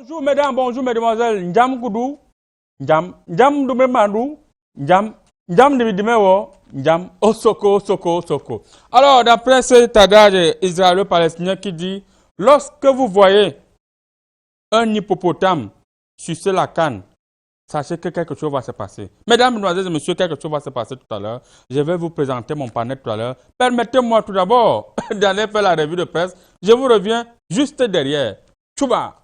Bonjour mesdames, bonjour mesdemoiselles. Njam Koudou, Njam Doumé Mandou, Njam Dibidimewo, Njam Osoko. Alors, d'après cet adage israélo-palestinien qui dit, lorsque vous voyez un hippopotame sucer la canne, sachez que quelque chose va se passer. Mesdames, mesdemoiselles et messieurs, quelque chose va se passer tout à l'heure. Je vais vous présenter mon panel tout à l'heure. Permettez-moi tout d'abord d'aller faire la revue de presse. Je vous reviens juste derrière. Chouba!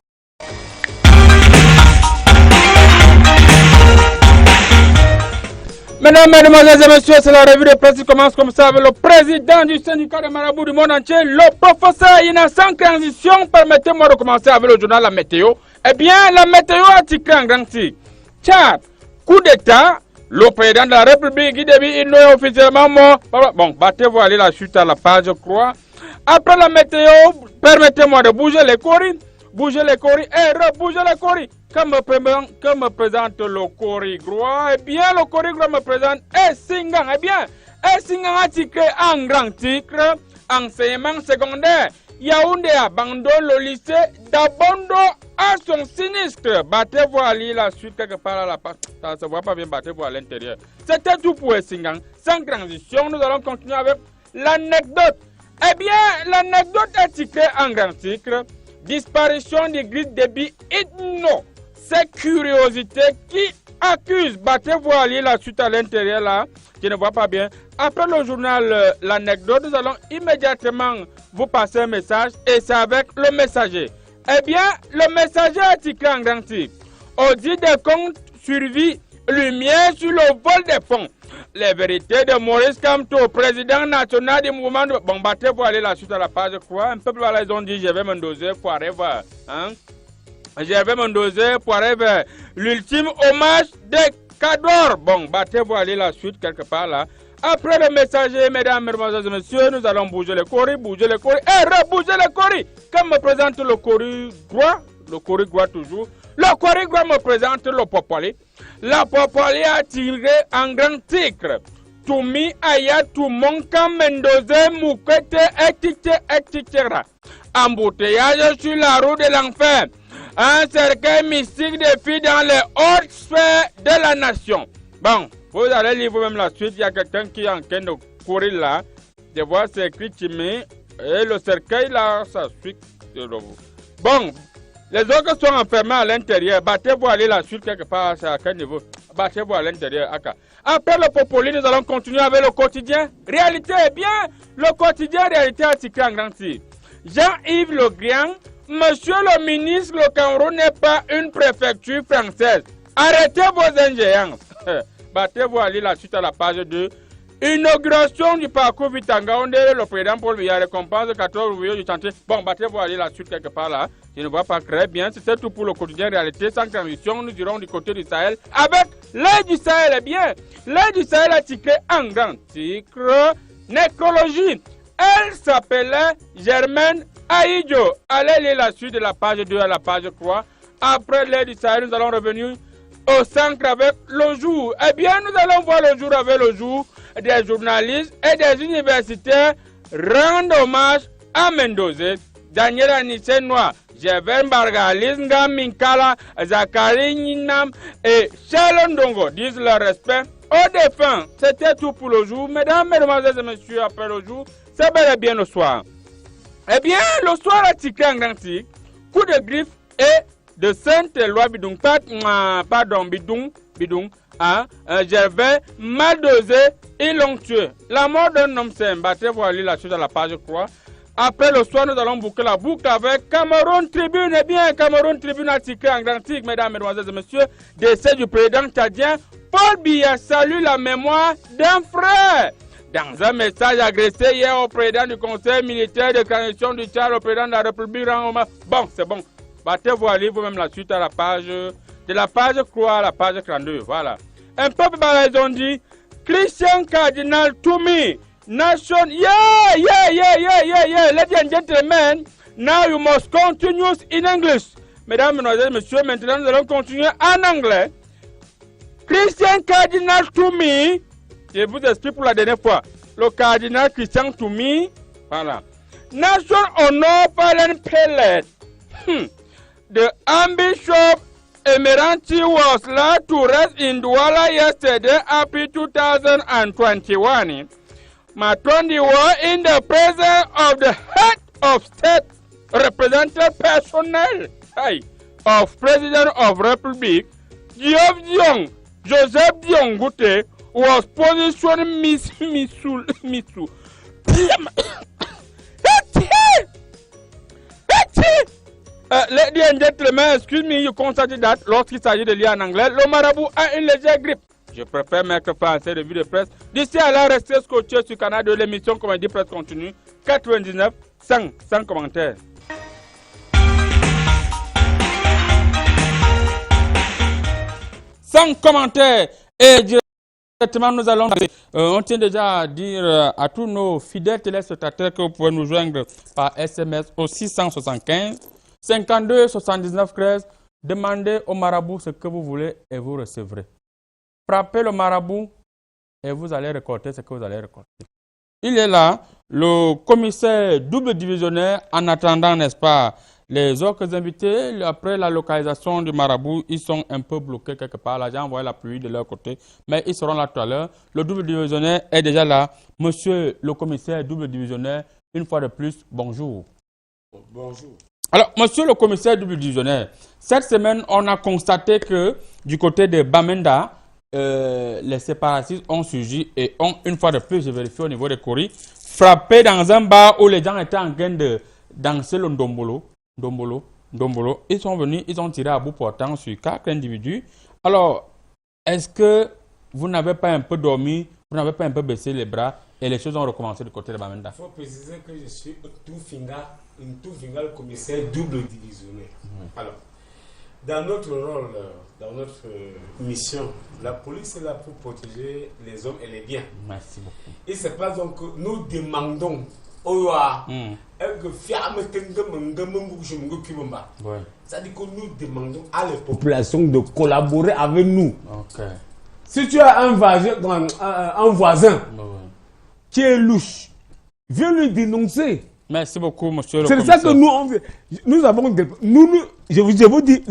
Mesdames, mesdemoiselles et messieurs, c'est la revue de presse qui commence comme ça avec le président du syndicat des marabouts du monde entier, le professeur Ina. Sans transition, permettez-moi de commencer avec le journal La Météo. Eh bien, la météo a titré en grand titre. Tchad, coup d'État, le président de la République, il est officiellement mort. Bon, battez-vous aller la suite à la page, je crois. Après la météo, permettez-moi de bouger les coris et rebouger les coris. Que me présente le Corigua? Eh bien, le Corigua me présente Essingang. Eh bien, Essingang a titré en grand titre, enseignement secondaire. Yaoundé abandonne le lycée d'Abondo à son sinistre. Battez-vous à lire la suite quelque part à la page. Ça ne se voit pas bien, battez-vous à l'intérieur. C'était tout pour Essingang. Sans transition, nous allons continuer avec l'anecdote. Eh bien, l'anecdote est titrée en grand titre. Disparition des grises débit Ethno. C'est curiosité qui accuse. Battez-vous à lire la suite à l'intérieur là. Je ne vois pas bien. Après le journal l'anecdote, nous allons immédiatement vous passer un message et c'est avec le messager. Eh bien, le messager a titré en grand titre. Audit des comptes survie, lumière sur le vol des fonds. Les vérités de Maurice Kamto, président national du mouvement de... Bon, battez-vous aller la suite à la page, je crois. Un peu plus là, ils ont dit, je vais m'endoser pour aller voir. Hein? Je vais m'endoser pour aller vers l'ultime hommage des Cador. Bon, battez-vous aller la suite quelque part là. Après le messager, mesdames, mesdemoiselles et messieurs, nous allons bouger les coris et rebouger les coris. Comme me présente le Corigua toujours. Le Corigua me présente le Popoli. La Popoli a tiré en grand titre. Toumi Aya Toumonka Mendoze Moukete etc. Embouteillage sur la route de l'enfer. Un cercueil mystique des filles dans les hautes sphères de la nation. Bon, vous allez lire vous-même la suite. Il y a quelqu'un qui est en train de courir là. Je vois c'est écrit Timé. Et le cercueil là, ça suit de vous. Bon, les autres sont enfermés à l'intérieur. Battez-vous aller la suite quelque part. C'est à quel niveau? Battez-vous à l'intérieur. Après le Popoli, nous allons continuer avec le quotidien. Réalité, eh bien, le quotidien réalité a titré en grand titre. Jean-Yves Le Drian, monsieur le ministre, le Cameroun n'est pas une préfecture française. Arrêtez vos ingérences. Battez-vous aller la suite à la page 2. Inauguration du parcours Vitanga, on est le président Paul Biya récompense 14 ouvriers du chantier. Bon, battez-vous aller la suite quelque part là. Je ne vois pas très bien. C'était tout pour le quotidien réalité. Sans transition, nous irons du côté du Sahel avec l'aide du Sahel. Eh bien, l'aide du Sahel a titré en grand titre nécrologie. Elle s'appelait Germaine Aïdjo. Allez lire la suite de la page 2 à la page 3. Après l'aide du Sahel, nous allons revenir au centre avec le jour. Eh bien, nous allons voir le jour avec le jour. Des journalistes et des universitaires rendent hommage à Mendoze, Daniel Anissé Noir, Jeven Bargalis, Minkala, Zachary Ninam et Charles Ndongo disent leur respect aux défunts. C'était tout pour le jour. Mesdames, mesdemoiselles et messieurs, après le jour, c'est bel et bien le soir. Eh bien, le soir a titré en grand titre, coup de griffe et de Sainte-Éloi Bidung, pardon, Bidung, Gervais mal dosé et l'ont tué. La mort d'un homme simple. Battez-vous à lire la suite à la page 3. Après le soir, nous allons boucler la boucle avec Cameroun Tribune. Eh bien, Cameroun Tribune a titré en grand titre, mesdames, mesdemoiselles et messieurs, décès du président tchadien Paul Biya salue la mémoire d'un frère. Dans un message agressé hier au président du conseil militaire de transition du Tchad, le président de la République rend hommage. Bon, c'est bon. Battez-vous à lire vous-même la suite à la page, de la page 3 à la page 32. Voilà. Un peu plus bas, ils ont dit, Christian Cardinal Toumi, nation, yeah, ladies and gentlemen, now you must continue in English. Mesdames, mesdemoiselles et messieurs, maintenant nous allons continuer en anglais. Christian Cardinal Toumi, je vous explique pour la dernière fois, le cardinal Christian Toumi, voilà. Nation Honor Fallen Pellet. the Archbishop Emeranti was laid to rest in Douala yesterday, April 2021. Matondi was in the presence of the head of state, represented personnel of President of Republic, Joseph Dion Gouté, was positioned Missou. Ladies and gentlemen, excuse me, you constated that lorsqu'il s'agit de lire en anglais, le marabout a une légère grippe. Je préfère mettre français de vue de presse. D'ici à là, restez scotché sur le canal de l'émission Comédie Presse Continue 99 sans commentaires. Sans commentaires et directement nous allons on tient déjà à dire à tous nos fidèles téléspectateurs que vous pouvez nous joindre par SMS au 675 52 79 13. Demandez au marabout ce que vous voulez et vous recevrez. Frappez le marabout et vous allez récolter ce que vous allez récolter. Il est là, le commissaire double divisionnaire. En attendant, n'est-ce pas, les autres invités, après la localisation du marabout, ils sont un peu bloqués quelque part. Là, j'ai envoyé la pluie de leur côté, mais ils seront là tout à l'heure. Le double divisionnaire est déjà là. Monsieur le commissaire double divisionnaire, une fois de plus, bonjour. Bonjour. Alors, monsieur le commissaire double divisionnaire, cette semaine, on a constaté que du côté de Bamenda, les séparatistes ont surgi et ont, une fois de plus, j'ai vérifié au niveau des Kori, frappé dans un bar où les gens étaient en train de danser le ndombolo. Ils sont venus, ils ont tiré à bout portant sur 4 individus. Alors, est-ce que vous n'avez pas un peu dormi, vous n'avez pas un peu baissé les bras et les choses ont recommencé du côté de Bamenda? Il faut préciser que je suis une le commissaire double divisionnaire. Alors, dans notre rôle, dans notre mission, la police est là pour protéger les hommes et les biens. Merci beaucoup. Et c'est pas donc que nous demandons c'est-à-dire que nous demandons à la population de collaborer avec nous. Okay. Si tu as un voisin qui est louche, viens lui dénoncer. Merci beaucoup, monsieur le commissaire. C'est ça que nous avons... Je vous dis,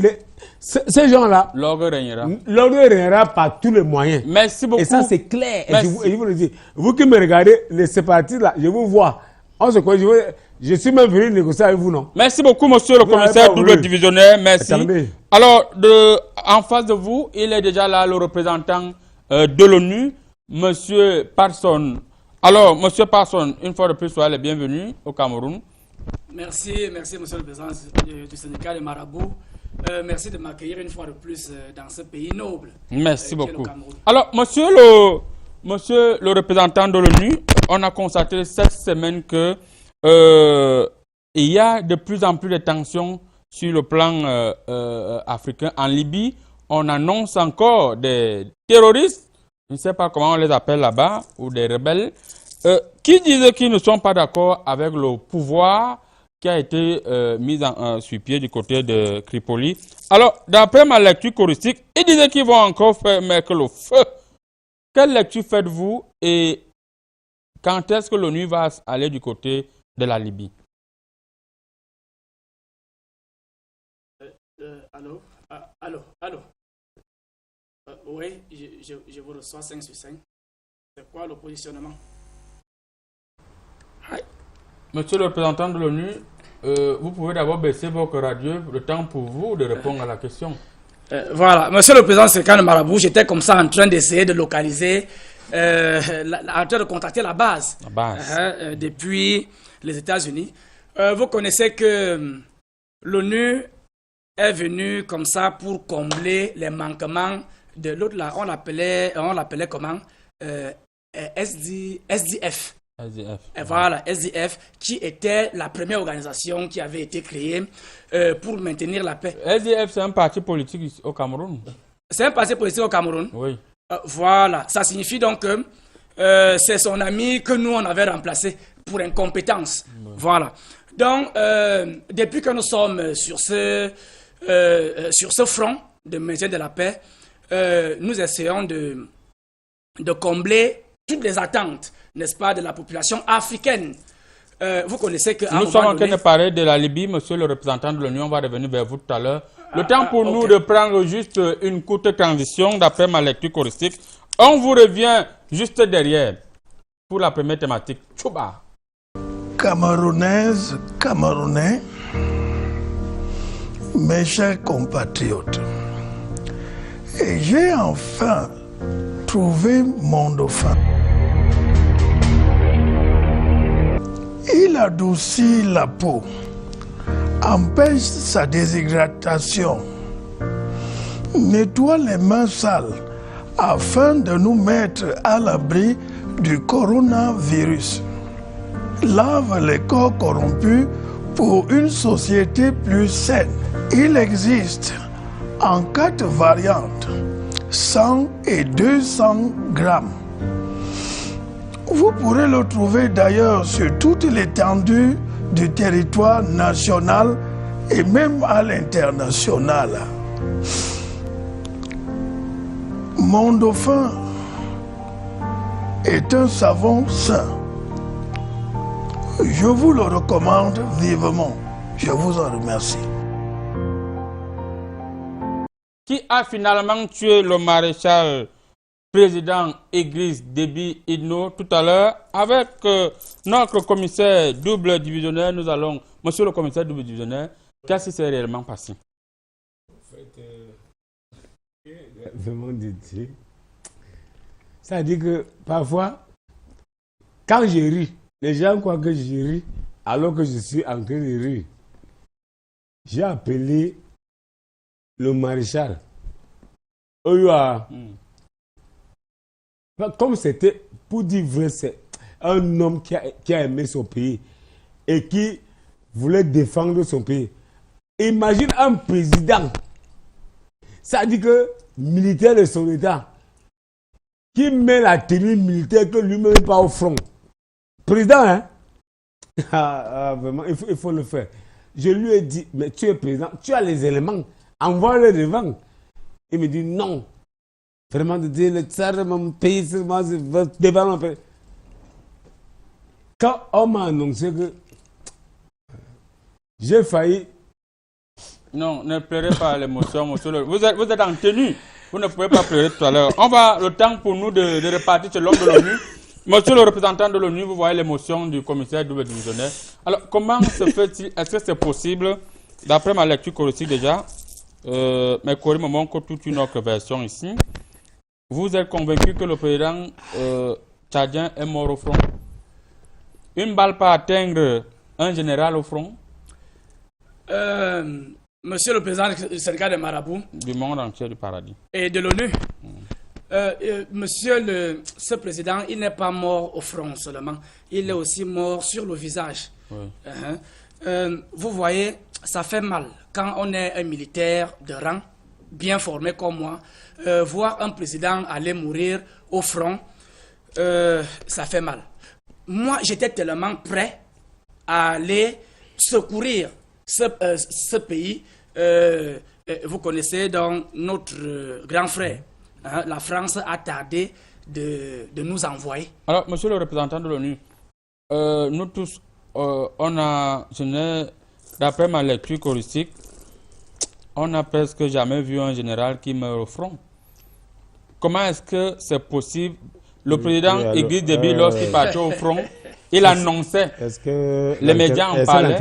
ces gens-là, l'ordre régnera par tous les moyens. Merci beaucoup. Et ça, c'est clair. Et je vous le dis. Vous qui me regardez, les séparatistes là, je vous vois. Je suis même venu négocier avec vous, non? Merci beaucoup, monsieur le commissaire double divisionnaire. Merci. Attendez. Alors, en face de vous, il est déjà là, le représentant de l'ONU, monsieur Parson. Alors, monsieur Parson, une fois de plus, soyez le bienvenu au Cameroun. Merci, monsieur le président du syndicat des marabouts. Merci de m'accueillir une fois de plus dans ce pays noble. Merci beaucoup. Alors, monsieur le représentant de l'ONU, on a constaté cette semaine que il y a de plus en plus de tensions sur le plan africain. En Libye, on annonce encore des terroristes, je ne sais pas comment on les appelle là-bas, ou des rebelles, qui disent qu'ils ne sont pas d'accord avec le pouvoir qui a été mis sur pied du côté de Tripoli. Alors, d'après ma lecture choristique, ils disaient qu'ils vont encore mettre le feu. Quelle lecture faites-vous et quand est-ce que l'ONU va aller du côté de la Libye? Allô. Oui, je vous reçois 5 sur 5. C'est quoi le positionnement? Monsieur le représentant de l'ONU, vous pouvez d'abord baisser votre radio, le temps pour vous de répondre à la question. Voilà, monsieur le président Sékan Marabout, j'étais comme ça en train d'essayer de localiser, en train de contacter la base. Depuis les États-Unis. Vous connaissez que l'ONU est venue comme ça pour combler les manquements de l'autre là. On l'appelait comment? SDF. Et voilà, SDF, qui était la première organisation qui avait été créée pour maintenir la paix. SDF, c'est un parti politique au Cameroun. C'est un parti politique au Cameroun? Oui. Voilà, ça signifie donc que c'est son ami que nous, on avait remplacé pour incompétence. Oui. Voilà. Donc, depuis que nous sommes sur ce front de maintien de la paix, nous essayons de combler toutes les attentes, n'est-ce pas, de la population africaine. vous connaissez que... Nous sommes en train de parler de la Libye, monsieur le représentant de l'ONU, on va revenir vers vous tout à l'heure. Le temps pour nous de prendre juste une courte transition d'après ma lecture choristique. On vous revient juste derrière pour la première thématique. Tchouba. Camerounaises, Camerounais, mes chers compatriotes, et j'ai enfin trouvé mon dauphin. Il adoucit la peau, empêche sa déshydratation, nettoie les mains sales afin de nous mettre à l'abri du coronavirus, lave les corps corrompus pour une société plus saine. Il existe en 4 variantes, 100 et 200 grammes. Vous pourrez le trouver d'ailleurs sur toute l'étendue du territoire national et même à l'international. Mon dauphin est un savon sain. Je vous le recommande vivement. Je vous en remercie. Qui a finalement tué le maréchal président Idriss Déby Itno tout à l'heure avec notre commissaire double divisionnaire? Nous allons, monsieur le commissaire double divisionnaire, qu'est-ce qui s'est réellement passé? En fait, vraiment dédié. Ça dit que parfois, quand je ris, les gens croient que je ris alors que je suis en train de rire. J'ai appelé le maréchal. Comme c'était, pour dire vrai, c'est un homme qui a aimé son pays et qui voulait défendre son pays. Imagine un président, ça dit que militaire de son état, qui met la tenue militaire que lui-même n'est pas au front. Président, hein? Vraiment, il faut le faire. Je lui ai dit, mais tu es président, tu as les éléments, envoie-le devant. Il me dit non. Vraiment, de dire le tsar, mon pays, seulement, devant mon pays. Quand on m'a annoncé que j'ai failli. Non, ne pleurez pas à l'émotion, monsieur. Vous êtes en tenue. Vous ne pouvez pas pleurer tout à l'heure. On va, le temps pour nous de repartir sur l'homme de l'ONU. Monsieur le représentant de l'ONU, vous voyez l'émotion du commissaire double divisionnaire. Alors, comment se fait-il? Est-ce que c'est possible, d'après ma lecture choristique déjà, mais Corée me montre toute une autre version ici. Vous êtes convaincu que le président tchadien est mort au front? Une balle peut atteindre un général au front? Monsieur le président du syndicat des marabouts. Du monde entier du paradis. Et de l'ONU. Monsieur ce président, il n'est pas mort au front seulement. Il est aussi mort sur le visage. Oui. Vous voyez, ça fait mal. Quand on est un militaire de rang, bien formé comme moi, voir un président aller mourir au front, ça fait mal. Moi, j'étais tellement prêt à aller secourir ce pays. Vous connaissez donc notre grand frère. Hein, la France a tardé de nous envoyer. Alors, monsieur le représentant de l'ONU, nous tous, d'après ma lecture choristique, on n'a presque jamais vu un général qui meurt au front. Comment est-ce que c'est possible? Le président Idriss Déby, lorsqu'il partait au front, il annonçait, les médias en parlaient,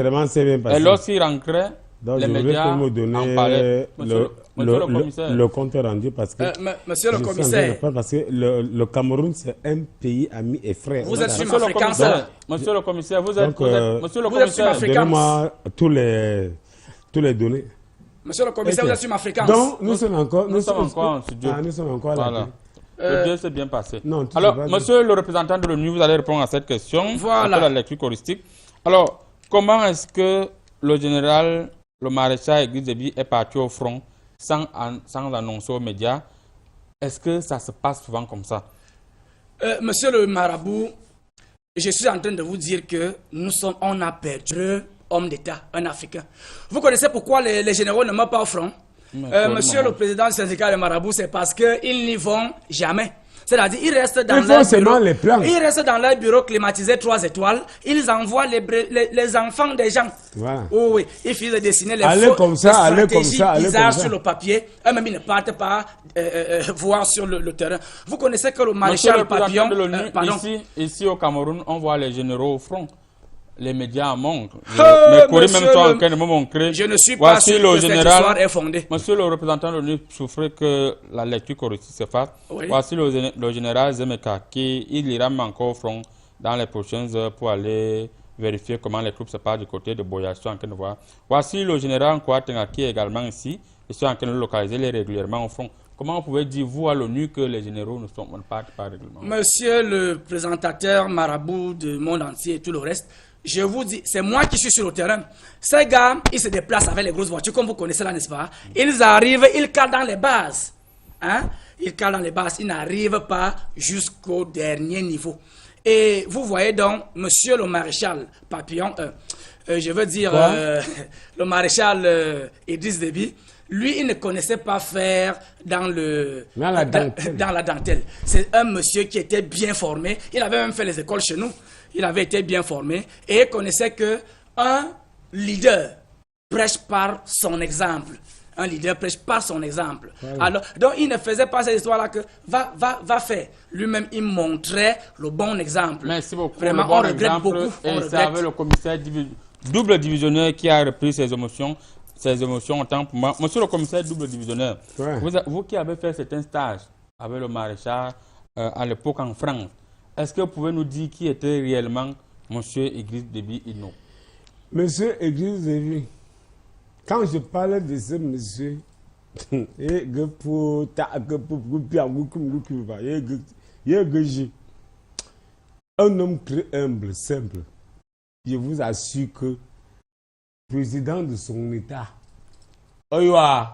et lorsqu'il rentrait, donc, les médias en parlaient. Le compte rendu parce que monsieur le commissaire, parce que le Cameroun c'est un pays ami et frère. Vous êtes sud-africain, monsieur le commissaire, vous êtes sud-africain. Donnez-moi tous les données. Monsieur le commissaire, vous êtes sud-africain. Donc nous sommes encore en studio. Nous sommes encore là. Le Dieu s'est bien passé. Alors, monsieur le représentant de l'ONU, vous allez répondre à cette question. Voilà. La lecture choristique. Alors, comment est-ce que le général, le maréchal Idriss Déby est parti au front sans annoncer aux médias? Est-ce que ça se passe souvent comme ça? Monsieur le marabout, je suis en train de vous dire que on a perdu un homme d'État, un Africain. Vous connaissez pourquoi les généraux ne meurent pas au front? Monsieur le président du syndicat des marabouts, c'est parce qu'ils n'y vont jamais. C'est-à-dire, ils restent dans leur bureau climatisé 3 étoiles. Ils envoient les enfants des gens. Voilà. Oh, oui, ils finissent de dessiner les stratégies bizarres sur le papier. Eux-mêmes, ils ne partent pas voir sur le terrain. Vous connaissez que le maréchal Papillon... Ici au Cameroun, on voit les généraux au front. Les médias montrent. Je ne suis pas sûr que cette histoire est fondée. Monsieur le représentant de l'ONU souffrait que la lecture corrective se fasse. Oui. Voici le général Zemeka qui ira encore au front dans les prochaines heures pour aller vérifier comment les troupes se passent du côté de Boyasso en Côte-d'Ivoire. Voici le général Kouatenga qui est également ici. Ils sont en train de localiser les régulièrement au front. Comment vous pouvez dire, vous, à l'ONU, que les généraux ne partent pas régulièrement? Monsieur le présentateur marabout du monde entier et tout le reste, je vous dis, c'est moi qui suis sur le terrain. Ces gars, ils se déplacent avec les grosses voitures, comme vous connaissez là, n'est-ce pas? Ils arrivent, ils calent dans les bases. Hein? Ils calent dans les bases, ils n'arrivent pas jusqu'au dernier niveau. Et vous voyez donc, monsieur le maréchal Papillon, je veux dire, le maréchal Idriss Déby, lui, il ne connaissait pas faire dans la dentelle. C'est un monsieur qui était bien formé. Il avait même fait les écoles chez nous. Il avait été bien formé et il connaissait que un leader prêche par son exemple. Un leader prêche par son exemple. Ouais. Alors, donc, il ne faisait pas cette histoire-là que va faire. Lui-même, il montrait le bon exemple. Merci beaucoup. Vraiment, on regrette beaucoup. Et c'est avec le commissaire double divisionnaire qui a repris ses émotions autant pour moi. Monsieur le commissaire double divisionnaire, vous qui avez fait certains stages avec le maréchal à l'époque en France, est-ce que vous pouvez nous dire qui était réellement monsieur Idriss Déby Itno? Monsieur Idriss Déby, quand je parle de ce monsieur, un homme très humble, simple, je vous assure que président de son État, je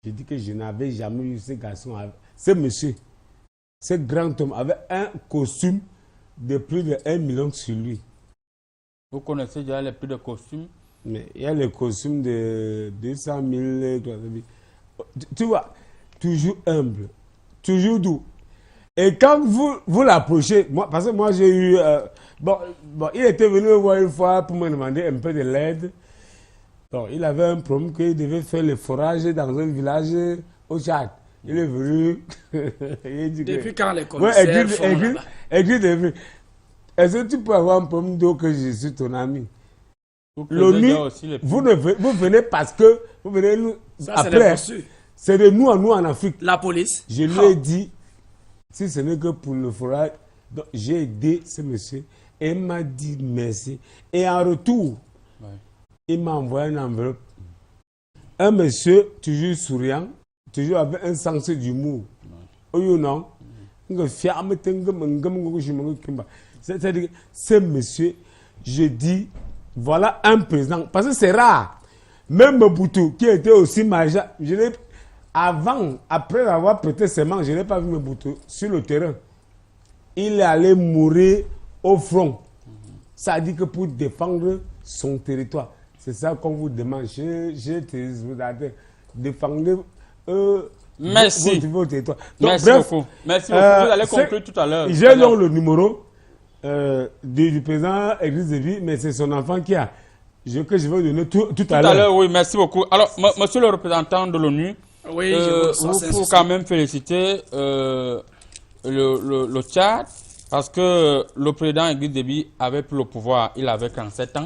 dis que je n'avais jamais eu ce garçon, ce monsieur, ce grand homme avait un costume de plus de 1 million sur lui. Vous connaissez déjà les prix de costumes? Mais il y a les costumes de 200 000, 300 000. Tu vois, toujours humble, toujours doux. Et quand vous l'approchez, parce que moi j'ai eu... il était venu me voir une fois pour me demander un peu de l'aide. Bon, il avait un problème qu'il devait faire le forage dans un village au Tchad. Il est venu... Depuis quand les commissaires font là-bas? Est-ce que tu peux avoir un problème d'eau que je suis ton ami? L'ONU, vous venez parce que vous venez nous... Ça, après, c'est de nous à nous en Afrique. La police. Je lui ai dit, si ce n'est que pour le forage, j'ai aidé ce monsieur et il m'a dit merci. Et en retour, il m'a envoyé une enveloppe. Un monsieur toujours souriant, toujours avec un sens d'humour. Non? C'est-à-dire, ce monsieur, je dis, voilà un président. Parce que c'est rare. Même Mobutu, qui était aussi majeur, après avoir prêté serment, je n'ai pas vu Mobutu sur le terrain. Il est allé mourir au front. Ça dit que pour défendre son territoire. C'est ça qu'on vous demande. Défendre merci. Votre territoire. Donc, merci beaucoup. Merci beaucoup. Vous allez conclure tout à l'heure. J'ai donc le numéro du président Idriss Déby, mais c'est son enfant qui a. Que je vais donner tout à l'heure. Oui, merci beaucoup. Alors, monsieur le représentant de l'ONU, oui, vous faut quand même féliciter le Tchad parce que le président Idriss Déby avait pris le pouvoir, il avait 47 ans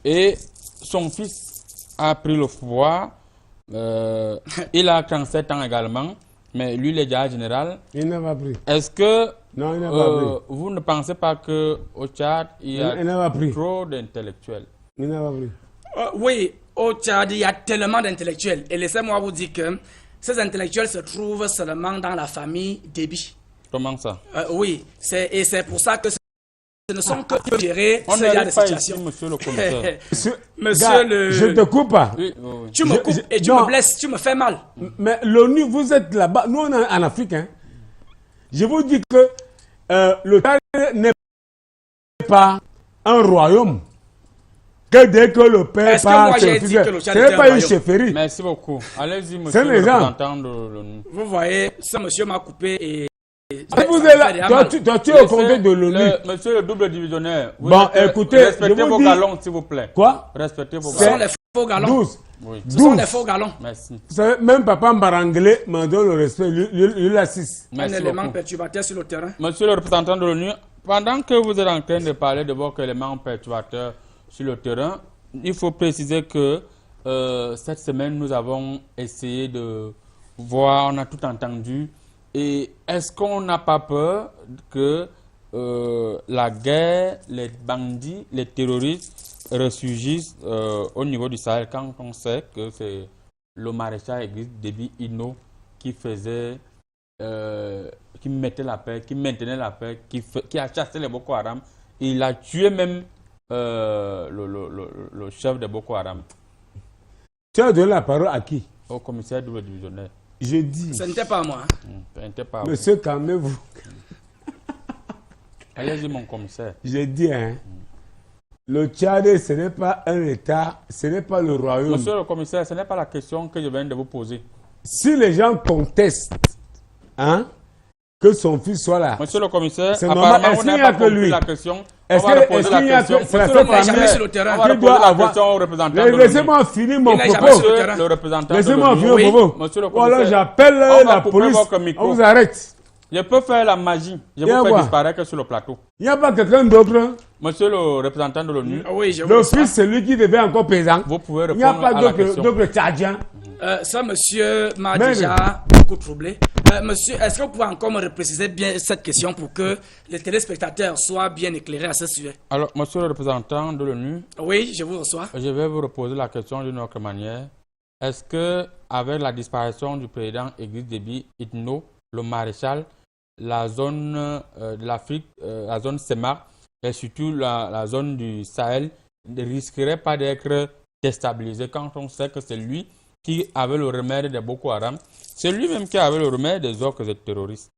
et son fils a pris le pouvoir, il a 37 ans également, mais lui il est déjà général. Il n'a pas pris. Est-ce que non, il n'a pas pris. Vous ne pensez pas qu'au Tchad il y a trop d'intellectuels? Il n'a pas pris. Oui, au Tchad, il y a tellement d'intellectuels. Et laissez-moi vous dire que ces intellectuels se trouvent seulement dans la famille Déby. Comment ça? Oui, et c'est pour ça que ce ne sont que pour gérer ce genre de situation. Monsieur le commissaire. Je te coupe pas. Oui. Tu me coupes et tu me blesses, tu me fais mal. Mais l'ONU, vous êtes là-bas. Nous, on est en Afrique. Hein. Je vous dis que le Tchad n'est pas un royaume. que dès que le père part, ce n'est pas une chefferie. Merci beaucoup. Allez-y, monsieur le représentant de l'ONU. Vous voyez, ce monsieur m'a coupé et... Vous êtes là, toi, tu es au compte de l'ONU. Monsieur le double divisionnaire, bon, écoutez, respectez vos galons, s'il vous plaît. Quoi? Respectez vos galons. Ce sont les faux galons. 12. Oui. Ce sont les faux galons. Merci. Vous savez, même Papa Mbaranglé m'a donné le respect, lui la 6. Un élément perturbateur sur le terrain. Monsieur le représentant de l'ONU, pendant que vous êtes en train de parler de vos éléments perturbateurs sur le terrain, il faut préciser que cette semaine, nous avons essayé de voir, on a tout entendu. Et est-ce qu'on n'a pas peur que la guerre, les bandits, les terroristes ressurgissent au niveau du Sahel quand on sait que c'est le maréchal Idriss Déby Itno qui faisait, qui mettait la paix, qui maintenait la paix, qui a chassé les Boko Haram. Il a tué même le chef de Boko Haram. Tu as donné la parole à qui? Au commissaire double divisionnaire. Je dis. Ce n'était pas moi. Monsieur, calmez-vous. Allez-y, mon commissaire. Je dis, hein. Le Tchad, ce n'est pas un État, ce n'est pas le royaume. Monsieur le commissaire, ce n'est pas la question que je viens de vous poser. Si les gens contestent, hein, que son fils soit là. Monsieur le commissaire, apparemment, on n'a pas compris la question. Est-ce qu'il y a que c'est la famille sur le terrain qui doit avoir... Laissez-moi finir mon propos. Laissez-moi finir mon propos. Ou alors j'appelle la police, on vous arrête. Je peux faire la magie. Je vous fais disparaître sur le plateau. Il n'y a pas quelqu'un d'autre? Monsieur le représentant de l'ONU. Oui, le fils, c'est lui qui devait encore pesant. Vous pouvez répondre à la question. Il n'y a pas d'autres Tchadiens. Ça, monsieur, m'a déjà beaucoup troublé. Monsieur, est-ce que vous pouvez encore me repréciser bien cette question pour que les téléspectateurs soient bien éclairés à ce sujet? Alors, monsieur le représentant de l'ONU. Oui, je vous reçois. Je vais vous reposer la question d'une autre manière. Est-ce que, avec la disparition du président Idriss Déby Itno, le maréchal, la zone de l'Afrique, la zone CEMAC, et surtout la zone du Sahel, ne risquerait pas d'être déstabilisée quand on sait que c'est lui qui avait le remède de Boko Haram, c'est lui-même qui avait le remède des autres terroristes.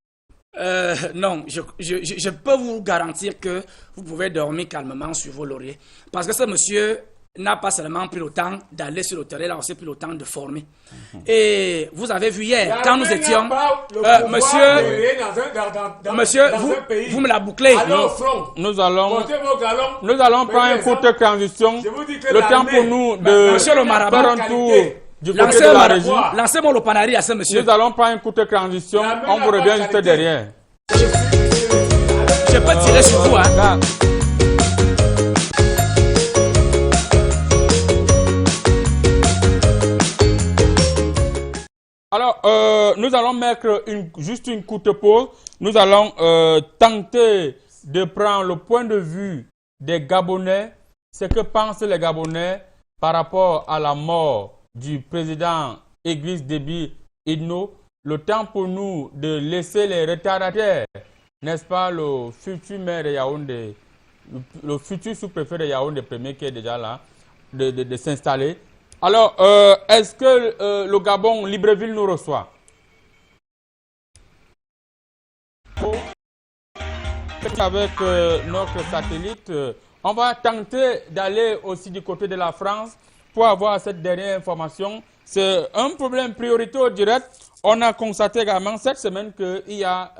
Non, je peux vous garantir que vous pouvez dormir calmement sur vos lauriers. Parce que ce monsieur n'a pas seulement pris le temps d'aller sur le terrain, il a aussi pris le temps de former. Et vous avez vu hier, quand nous étions... monsieur, vous me la bouclez. Nous allons prendre une courte transition. Le temps pour nous de monsieur le marabout, faire un tour du côté de la régie. Lancez-moi le panari à ce monsieur. Nous allons prendre une courte transition. On vous revient juste derrière. Je peux tirer sur vous, hein. Alors, nous allons mettre juste une courte pause. Nous allons tenter de prendre le point de vue des Gabonais, ce que pensent les Gabonais par rapport à la mort du président Idriss Déby Itno. Le temps pour nous de laisser les retardataires, n'est-ce pas, le futur maire de Yaoundé, le futur sous-préfet de Yaoundé premier qui est déjà là, de s'installer. Alors, est-ce que le Gabon, Libreville, nous reçoit? Avec notre satellite, on va tenter d'aller aussi du côté de la France pour avoir cette dernière information. C'est un problème prioritaire direct. On a constaté également cette semaine qu'il y a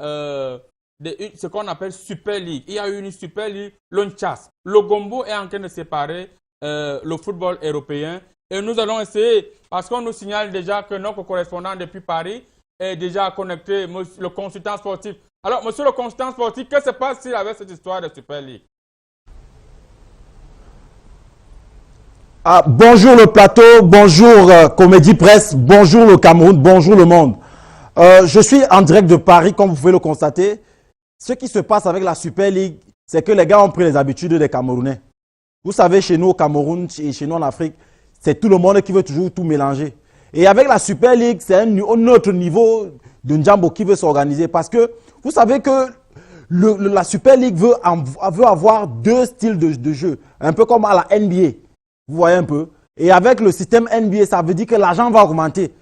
ce qu'on appelle Super League. Il y a eu une Super League, l'Onchas. Le Gombo est en train de séparer le football européen. Et nous allons essayer, parce qu'on nous signale déjà que notre correspondant depuis Paris est déjà connecté, le consultant sportif. Alors, monsieur le consultant sportif, qu'est-ce qui se passe avec cette histoire de Super League? Bonjour le plateau, bonjour Comédie Presse, bonjour le Cameroun, bonjour le monde. Je suis en direct de Paris, comme vous pouvez le constater. Ce qui se passe avec la Super League, c'est que les gars ont pris les habitudes des Camerounais. Vous savez, chez nous au Cameroun et chez nous en Afrique, c'est tout le monde qui veut toujours tout mélanger. Et avec la Super League, c'est un autre niveau de Ndjambo qui veut s'organiser. Parce que vous savez que la Super League veut avoir deux styles de jeu. Un peu comme à la NBA. Vous voyez un peu. Et avec le système NBA, ça veut dire que l'argent va augmenter.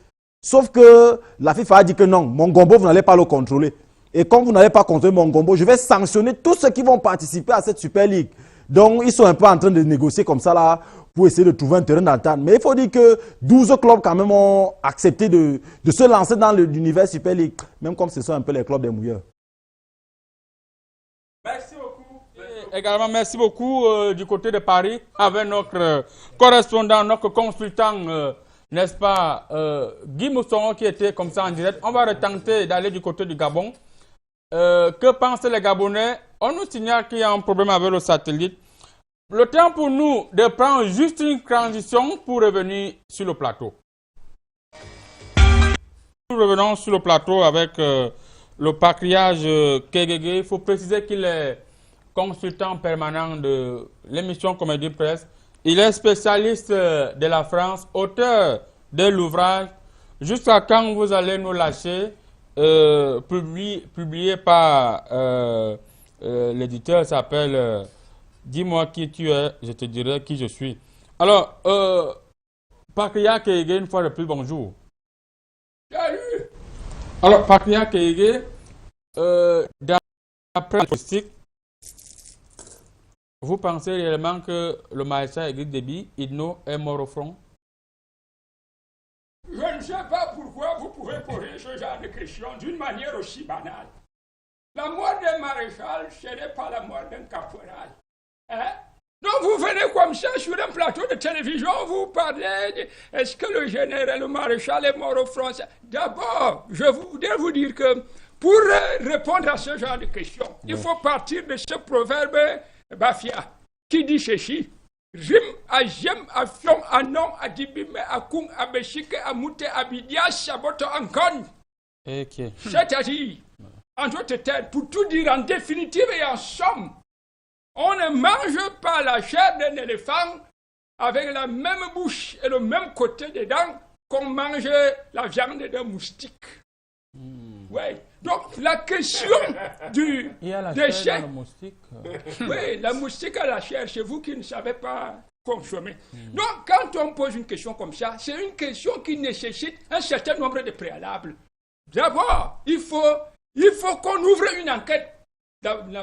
Sauf que la FIFA a dit que non, mon gombo, vous n'allez pas le contrôler. Et comme vous n'allez pas contrôler mon gombo, je vais sanctionner tous ceux qui vont participer à cette Super League. Donc, ils sont un peu en train de négocier comme ça là pour essayer de trouver un terrain d'entente. Mais il faut dire que 12 clubs quand même ont accepté de se lancer dans l'univers Super League, même comme ce sont un peu les clubs des mouilleurs. Merci beaucoup. Et également, merci beaucoup du côté de Paris, avec notre correspondant, notre consultant, n'est-ce pas, Guy Mousson, qui était comme ça en direct. On va retenter d'aller du côté du Gabon. Que pensent les Gabonais? On nous signale qu'il y a un problème avec le satellite. Le temps pour nous de prendre juste une transition pour revenir sur le plateau. Nous revenons sur le plateau avec le patriarche Kegege. Il faut préciser qu'il est consultant permanent de l'émission Comédie Presse. Il est spécialiste de la France, auteur de l'ouvrage « Jusqu'à quand vous allez nous lâcher ?» publié par l'éditeur, s'appelle Dis-moi qui tu es, je te dirai qui je suis. Alors, Pakria Kege, une fois de plus, bonjour. Salut. Alors, Pakria Kege, d'après la statistique, vous pensez réellement que le maréchal Idriss Déby, Idno, est mort au front? Je ne sais pas pourquoi vous pouvez poser ce genre de questions d'une manière aussi banale. La mort d'un maréchal, ce n'est pas la mort d'un caporal. Hein? Donc vous venez comme ça sur un plateau de télévision, vous parlez, est-ce que le général, le maréchal est mort au front? D'abord, je voudrais vous dire que pour répondre à ce genre de questions, il faut partir de ce proverbe Bafia qui dit ceci. Rim a jem a fion a non a dibime a kung a beshike a mute a bidia saboto ankon. C'est-à-dire, en d'autres termes, pour tout dire en définitive et en somme, on ne mange pas la chair d'un éléphant avec la même bouche et le même côté des dents qu'on mange la viande d'un moustique. Ouais. Donc la question du déchet. Oui, la moustique a la chair, c'est vous qui ne savez pas consommer. Donc quand on pose une question comme ça, c'est une question qui nécessite un certain nombre de préalables. D'abord, il faut qu'on ouvre une enquête.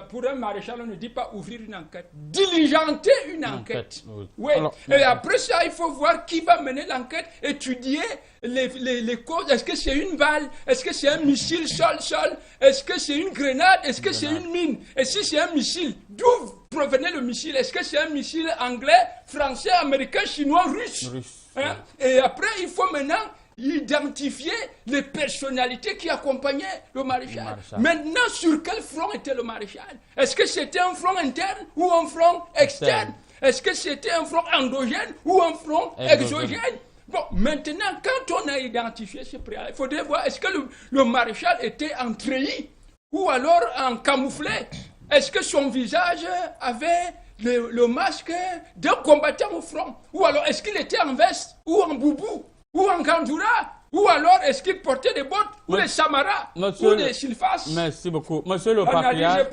Pour un maréchal, on ne dit pas ouvrir une enquête, diligenter une enquête. Oui. Alors, et après ça, il faut voir qui va mener l'enquête, étudier les causes. Est-ce que c'est une balle? Est-ce que c'est un missile sol-sol? Est-ce que c'est une grenade? Est-ce que c'est une mine? Et si c'est un missile, d'où provenait le missile? Est-ce que c'est un missile anglais, français, américain, chinois, russe? Hein? Et après, il faut maintenant identifier les personnalités qui accompagnaient le maréchal. Maintenant, sur quel front était le maréchal? Est-ce que c'était un front interne ou un front externe? Est-ce que c'était un front endogène ou un front exogène? Bon, maintenant, quand on a identifié ces préalables, il faudrait voir, est-ce que le maréchal était en treillis ou alors en camouflé? Est-ce que son visage avait le masque d'un combattant au front? Ou alors, est-ce qu'il était en veste ou en boubou? Ou en gandoura? Ou alors est-ce qu'il portait des bottes? Ou des samaras? Ou des sylphas? Merci beaucoup. Monsieur le patriarche,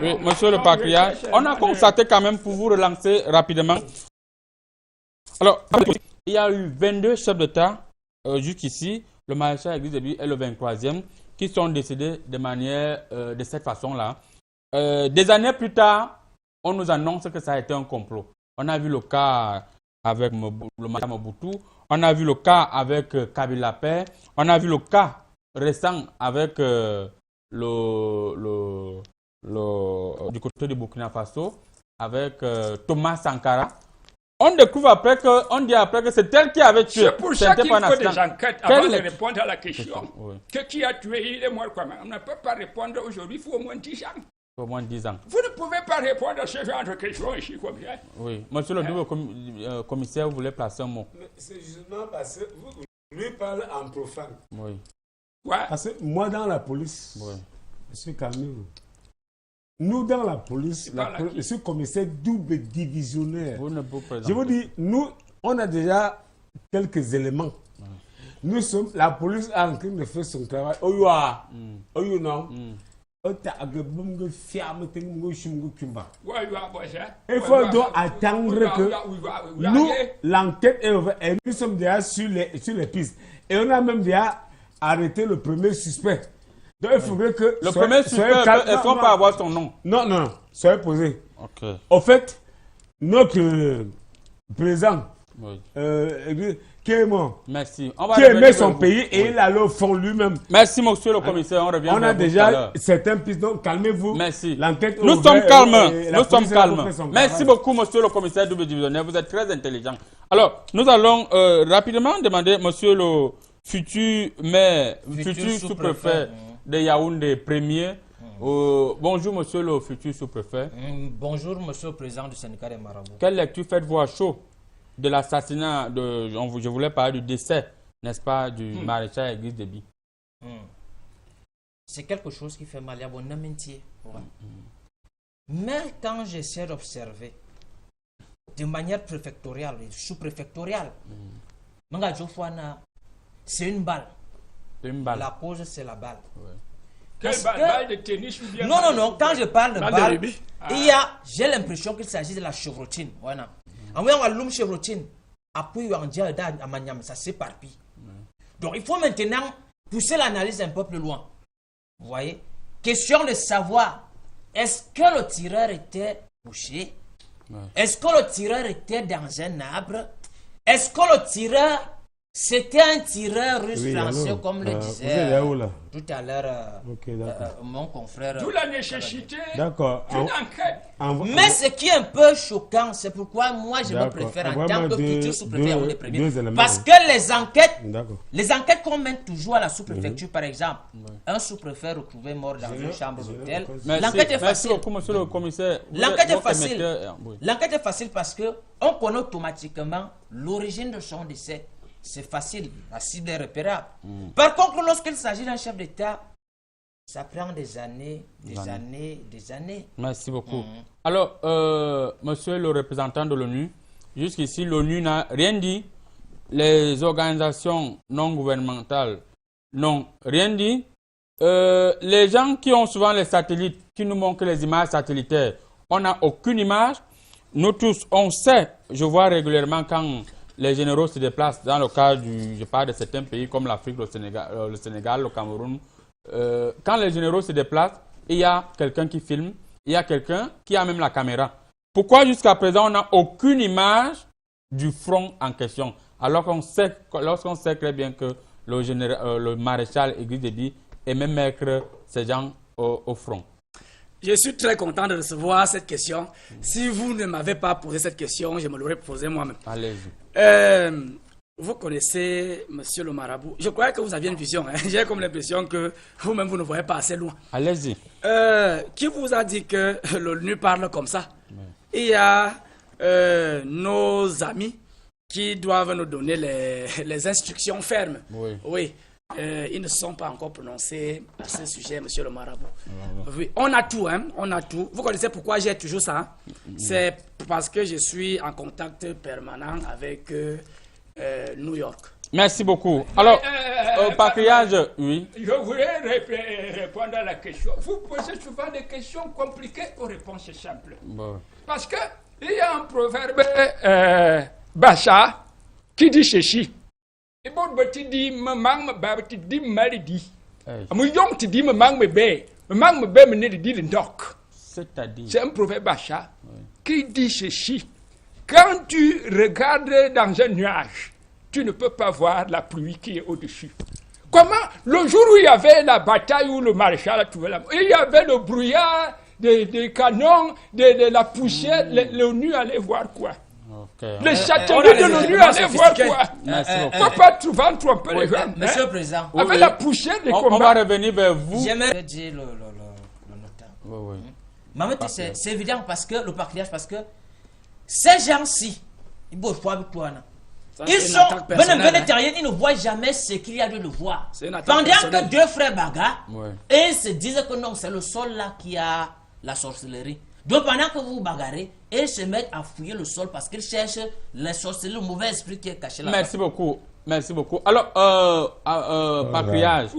oui, monsieur le patriarche, on a constaté quand même, pour vous relancer rapidement. Alors, il y a eu 22 chefs d'État jusqu'ici. Le maréchal Idriss Déby est le 23e, qui sont décédés de manière, de cette façon-là. Des années plus tard, on nous annonce que ça a été un complot. On a vu le cas avec le maréchal Mobutu. On a vu le cas avec Kabila Père. On a vu le cas récent avec du côté du Burkina Faso, avec Thomas Sankara. On découvre après on dit après que c'est elle qui avait tué. C'est pour ça qu'il faut des enquêtes avant de répondre à la question. Oui. Qui a tué, il est mort comment? On ne peut pas répondre aujourd'hui, il faut au moins 10 ans. Au moins 10 ans. Vous ne pouvez pas répondre à ce genre de questions ici comme ça. Oui. Monsieur le nouveau commissaire, vous voulez placer un mot? C'est justement parce que lui parle en profane. Oui. Ouais. Parce que moi, dans la police, monsieur Camille, nous, dans la police, je suis commissaire double divisionnaire. Je vous dis, nous, on a déjà quelques éléments. Nous sommes, la police est en train de faire son travail. Il faut donc attendre que nous, l'enquête est ouverte et nous sommes déjà sur les pistes. Et on a même déjà arrêté le premier suspect. Donc il faudrait que... Le premier suspect, il ne faut pas avoir son nom. Non, soyez posé. Okay. Au fait, notre président, Oui. qui est mort, Merci. On va qui revenir aimait vers son vous. pays et Oui. il allait au fond lui-même. Merci, monsieur le commissaire. On revient On vers a vous tout à déjà l'heure. certains pistes, donc calmez-vous. Merci. L'enquête est Nous ouverte, sommes calmes. et la Nous sommes police a calmes. fait son Merci travail. beaucoup, monsieur le commissaire double divisionnaire. Vous êtes très intelligent. Alors, nous allons rapidement demander, monsieur le futur maire, futur sous-préfet de Yaoundé premier. Bonjour, monsieur le futur sous-préfet. Bonjour, monsieur le président du syndicat des marabouts. Quelle lecture faites-vous à chaud de l'assassinat de. Je voulais parler du décès, n'est-ce pas, du maréchal Église Déby. C'est quelque chose qui fait mal. Il y a bon amitié. Mais quand j'essaie d'observer de manière préfectoriale, sous-préfectoriale, c'est une balle. Une balle. La cause, c'est la balle. Ouais. Quelle Parce balle, que- balle de tennis ou bien Non, non, balle non. de Quand je parle de Balle de balle, rugby. j'ai l'impression qu'il s'agit de la chevrotine. Voilà. En voyant l'homme chevrotine, après on dit à Maniam, ça s'éparpille. Donc il faut maintenant pousser l'analyse un peu plus loin. Vous voyez? Question de savoir, est-ce que le tireur était couché? Est-ce que le tireur était dans un arbre? Est-ce que le tireur, c'était un tireur russe français, allô, comme le vous disait êtes là où, là? tout à l'heure Ok, d'accord. mon confrère. D'où la nécessité D'accord. d'une enquête. Mais ce qui est un peu choquant, c'est pourquoi moi je me D'accord. préfère en Envoie-moi tant que deux- futur sous-préfet deux- les premiers. deux éléments. Parce que D'accord. les enquêtes qu'on mène toujours à la sous-préfecture, par exemple, un sous-préfet retrouvé mort dans une chambre d'hôtel, Merci, l'enquête est merci facile. beaucoup, monsieur le commissaire. Vous L'enquête êtes est votre facile. émetteur, oui. L'enquête est facile parce que on connaît automatiquement l'origine de son décès. C'est facile, la cible est repérable. Par contre, lorsqu'il s'agit d'un chef d'État, ça prend des années, des années. Merci beaucoup. Alors, monsieur le représentant de l'ONU, jusqu'ici, l'ONU n'a rien dit. Les organisations non gouvernementales n'ont rien dit. Les gens qui ont souvent les satellites, qui nous montrent les images satellitaires, on n'a aucune image. Nous tous, on sait, je vois régulièrement quand les généraux se déplacent dans le cadre je parle de certains pays comme l'Afrique, le Sénégal, le Cameroun. Quand les généraux se déplacent, il y a quelqu'un qui filme, il y a quelqu'un qui a même la caméra. Pourquoi jusqu'à présent on n'a aucune image du front en question, alors qu'on sait, lorsqu'on sait très bien que le maréchal Église Déby est même mettre ces gens au front. Je suis très content de recevoir cette question. Si vous ne m'avez pas posé cette question, je me l'aurais posée moi-même. Allez-y. Vous connaissez Monsieur le Marabout. Je croyais que vous aviez une vision. Hein. J'ai comme l'impression que vous-même, vous ne voyez pas assez loin. Allez-y. Qui vous a dit que l'ONU parle comme ça? Il y a nos amis qui doivent nous donner les instructions fermes. Oui. Ils ne sont pas encore prononcés à ce sujet, monsieur le Marabout. Oui, on a tout, hein, on a tout. Vous connaissez pourquoi j'ai toujours ça, hein? C'est parce que je suis en contact permanent avec New York. Merci beaucoup. Alors, patriage, oui. Je voudrais répondre à la question. Vous posez souvent des questions compliquées aux réponses simples. Bon. Parce que il y a un proverbe Bassa qui dit ceci. Et bon, tu dis, maman, tu dis, maladi. Mon yom, tu dis, maman, me bé, me dit le doc. C'est-à-dire. C'est un proverbe Bassa qui dit ceci. Quand tu regardes dans un nuage, tu ne peux pas voir la pluie qui est au-dessus. Comment? Le jour où il y avait la bataille, où le maréchal a trouvé la mort, il y avait le brouillard, des canons, de la poussière, l'ONU allait voir quoi? Les satellites de l'ONU allaient voir quoi? Il ne faut pas souvent tromper les gens. Monsieur le Président, Avec la poussière des on combats. va revenir vers vous. j'aimerais dire le notable. Maman, c'est évident parce que le patriarche, parce que ces gens-ci, ils ne bossent pas avec toi. Ils sont ils ne voient jamais ce qu'il y a de le voir. Pendant que deux frères bagarrent, et ils se disent que non, c'est le sol là qui a la sorcellerie. Donc pendant que vous bagarrez, ils se mettent à fouiller le sol parce qu'ils cherchent les sorcelleries, le mauvais esprit qui est caché là. Merci beaucoup. Merci beaucoup. Alors, patriage,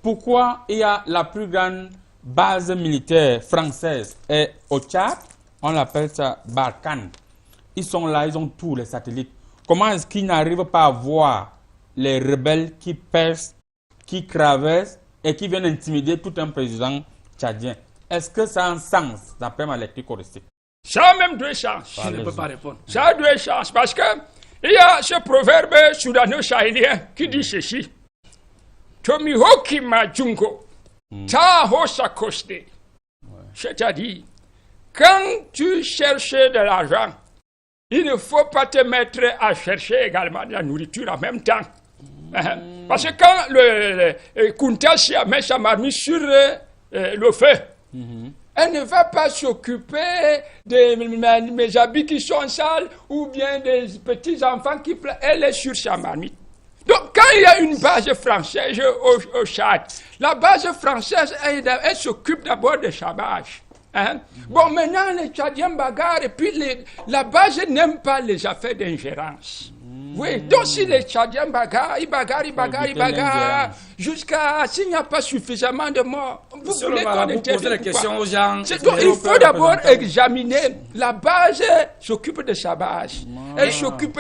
pourquoi il y a la plus grande base militaire française est au Tchad? On l'appelle ça Barkhane. Ils sont là, ils ont tous les satellites. Comment est-ce qu'ils n'arrivent pas à voir les rebelles qui percent, qui traversent et qui viennent intimider tout un président tchadien? Est-ce que ça a un sens d'après ma lecture choristique? Ça a même deux chances. Je ne peux pas répondre. Ça a deux chances parce que il y a ce proverbe soudano-sahélien qui dit ceci. Tomihoki majungo, taho sakoste. C'est-à-dire, quand tu cherches de l'argent, il ne faut pas te mettre à chercher également de la nourriture en même temps. Parce que quand le Kuntashi met sa marmite sur le feu, elle ne va pas s'occuper de mes habits qui sont sales ou bien des petits enfants qui pleurent. Elle est sur sa marmite. Donc, quand il y a une base française au Tchad, la base française, elle s'occupe d'abord de chabage. Hein? Bon, maintenant, les Tchadiens bagarrent et puis la base n'aime pas les affaires d'ingérence. Oui, donc si les Tchadiens bagarrent, ils bagarrent, jusqu'à s'il n'y a pas suffisamment de morts. Vous voulez qu'on poser la question aux gens. Donc, il faut d'abord examiner. La base s'occupe de sa base. Elle s'occupe.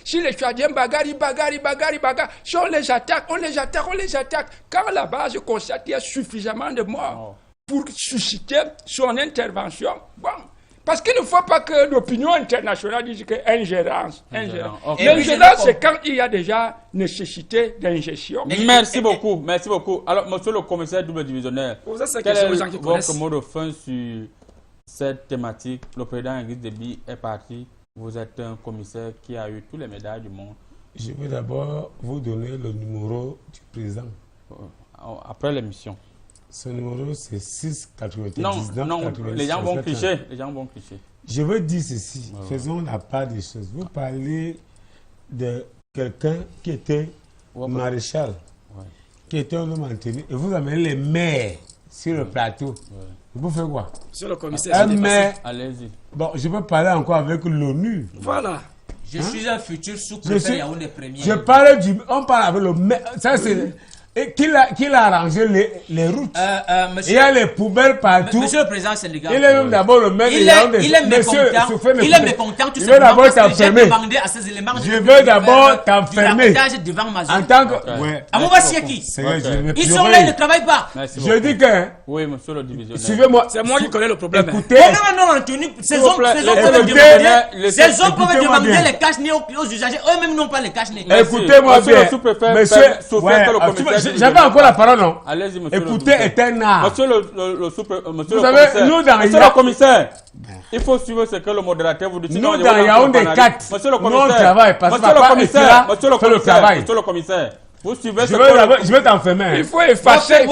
Si les Tchadiens bagarrent, ils bagarrent. Si on les attaque. Quand la base constate qu'il y a suffisamment de morts pour susciter son intervention, bon. Parce qu'il ne faut pas que l'opinion internationale dise que ingérence. Okay. L'ingérence, c'est quand il y a déjà nécessité d'ingestion. Merci beaucoup. Alors, monsieur le commissaire double divisionnaire, quel est votre mot de fin sur cette thématique? Le président Idriss Déby est parti. Vous êtes un commissaire qui a eu tous les médailles du monde. Je vais d'abord vous donner le numéro du président. Après l'émission. Ce numéro, c'est 699. Non, les gens vont clicher. Je veux dire ceci. Faisons la part des choses. Vous parlez de quelqu'un qui était maréchal, qui était un homme en tenue, et vous amenez les maires sur le plateau. Vous faites quoi? Sur le commissaire. Un maire. Allez-y. Bon, je peux parler encore avec l'ONU. Voilà. Je suis un futur sous-préfet Yaoundé premier. Je parle on parle avec le maire. Ça, c'est. Et qui a arrangé les routes? Il y a les poubelles partout. Monsieur le président syndical. Il est même d'abord le maire de Yaoundé. Il est mécontent. Je veux d'abord t'enfermer. Je veux d'abord t'enfermer. En tant que. Amouba Sieki. Ils sont là, ils ne travaillent pas. Je dis que. Oui, monsieur le divisionnaire. Suivez-moi. C'est moi qui connais le problème. Écoutez. Ces hommes peuvent demander les cache-nez aux usagers. Eux-mêmes n'ont pas les cache-nez. Écoutez-moi bien. Monsieur, j'avais encore la parole, non? Allez-y, monsieur. Écoutez est un art. Monsieur le commissaire, il faut suivre ce que le modérateur vous dit. Nous, dans Yaoundé 4, monsieur le nous, on travaille. Parce que monsieur le commissaire, vous suivez ce que je vais t'enfermer. Il faut effacer.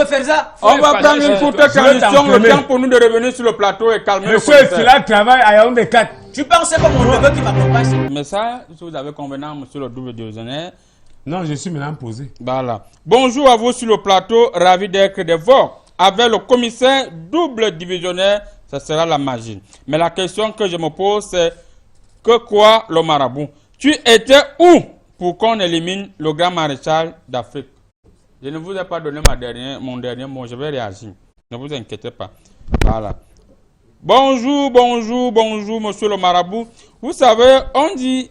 On va prendre une courte transition, le temps pour nous de revenir sur le plateau et calmer le commissaire. Monsieur Fila travaille à Yaoundé 4. Tu penses que mon neveu qui m'accompagne? Mais ça, si vous avez convenant, monsieur le double divisionnaire. Non, je suis maintenant posé. Voilà. Bonjour à vous sur le plateau, ravi d'être de vous. Avec le commissaire double divisionnaire, ce sera la magie. Mais la question que je me pose, c'est que quoi le marabout? Tu étais où pour qu'on élimine le grand maréchal d'Afrique? Je ne vous ai pas donné mon dernier mot, je vais réagir. Ne vous inquiétez pas. Voilà. Bonjour, monsieur le marabout. Vous savez, on dit...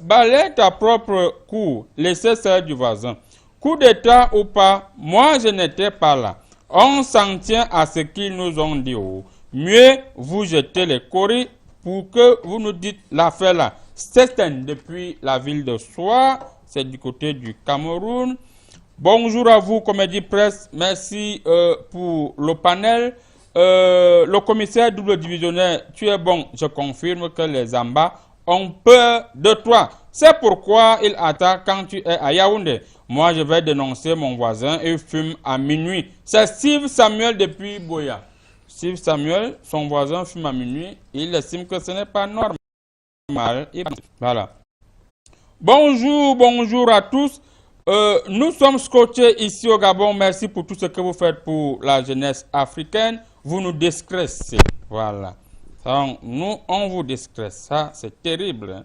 balaie ta propre cour, laissez celle du voisin. Coup d'état ou pas, moi je n'étais pas là. On s'en tient à ce qu'ils nous ont dit. Mieux vous jeter les coris pour que vous nous dites l'affaire là. C'est depuis la ville de Soie, c'est du côté du Cameroun. Bonjour à vous, Comédie Presse. Merci pour le panel. Le commissaire double divisionnaire, tu es bon. Je confirme que les Zambas ont peur de toi. C'est pourquoi il attaque quand tu es à Yaoundé. Moi, je vais dénoncer mon voisin et fume à minuit. C'est Steve Samuel depuis Boya. Steve Samuel, son voisin fume à minuit. Il estime que ce n'est pas normal. Voilà. Bonjour à tous. Nous sommes scotchés ici au Gabon. Merci pour tout ce que vous faites pour la jeunesse africaine. Vous nous discrétez. Voilà. Donc, nous, on vous discrète. Ça, c'est terrible. Hein?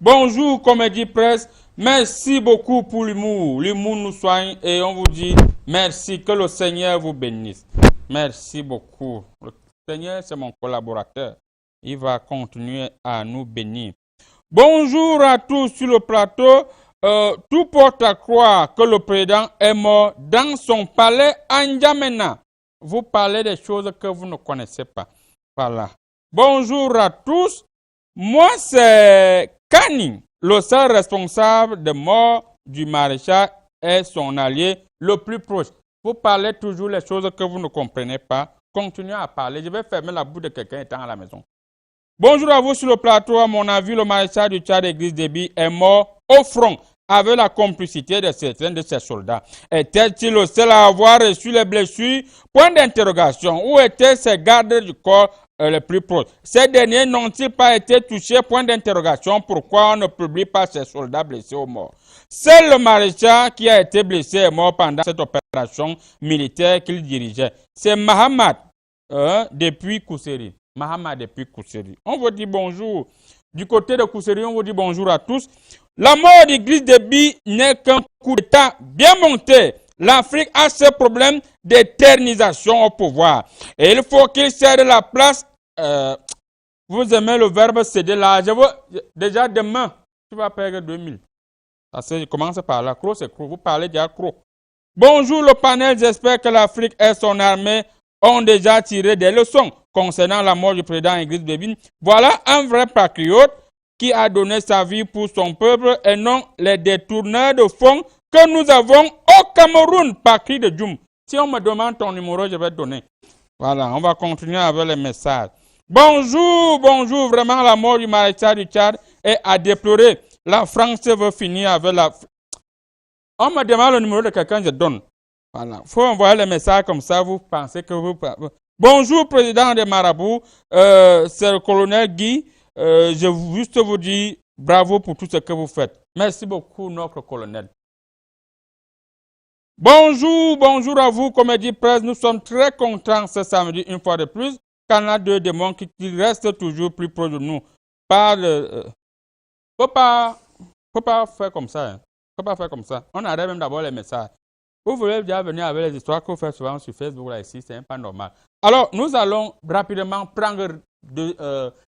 Bonjour, Comédie Presse. Merci beaucoup pour l'humour. L'humour nous soigne et on vous dit merci. Que le Seigneur vous bénisse. Merci beaucoup. Le Seigneur, c'est mon collaborateur. Il va continuer à nous bénir. Bonjour à tous sur le plateau. Tout porte à croire que le président est mort dans son palais à N'Djamena. Vous parlez des choses que vous ne connaissez pas. Voilà. Bonjour à tous. Moi, c'est Kani, le seul responsable de mort du maréchal et son allié le plus proche. Vous parlez toujours les choses que vous ne comprenez pas. Continuez à parler. Je vais fermer la bouche de quelqu'un étant à la maison. Bonjour à vous sur le plateau. À mon avis, le maréchal du Tchad, Idriss Déby, est mort au front avec la complicité de certains de ses soldats. Était-il le seul à avoir reçu les blessures? Point d'interrogation. Où étaient ses gardes du corps les plus proches? Ces derniers n'ont-ils pas été touchés? Point d'interrogation. Pourquoi on ne publie pas ces soldats blessés ou morts? Seul le maréchal qui a été blessé est mort pendant cette opération militaire qu'il dirigeait. C'est Mahamad depuis Kousseri. Mahamad depuis Kousseri. On vous dit bonjour. Du côté de Kousseri, on vous dit bonjour à tous. La mort d'Idriss Déby n'est qu'un coup d'État bien monté. L'Afrique a ce problème d'éternisation au pouvoir. Et il faut qu'il cède la place. Vous aimez le verbe céder là. Déjà demain, tu vas payer 2000. Ça commence par là. Cro, c'est cro. Vous parlez déjà cro. Bonjour le panel. J'espère que l'Afrique et son armée ont déjà tiré des leçons concernant la mort du président Idriss Déby. Voilà un vrai patriote qui a donné sa vie pour son peuple et non les détourneurs de fonds que nous avons au Cameroun par cri de Djoum. Si on me demande ton numéro, je vais te donner. Voilà, on va continuer avec les messages. Bonjour, bonjour, vraiment la mort du maréchal du Tchad est à déplorer. La France veut finir avec la... On me demande le numéro de quelqu'un, je donne. Voilà, il faut envoyer les messages comme ça, vous pensez que vous... Bonjour, président des marabouts, c'est le colonel Guy. Je veux juste vous dire bravo pour tout ce que vous faites. Merci beaucoup, notre colonel. Bonjour, bonjour à vous, Comédie Presse. Nous sommes très contents ce samedi, une fois de plus. Canal 2 démontre qu'il reste toujours plus proche de nous. Faut pas faire comme ça. Hein. Faut pas faire comme ça. On arrête même d'abord les messages. Vous voulez déjà venir avec les histoires que vous faites souvent sur Facebook là ici, c'est pas normal. Alors, nous allons rapidement prendre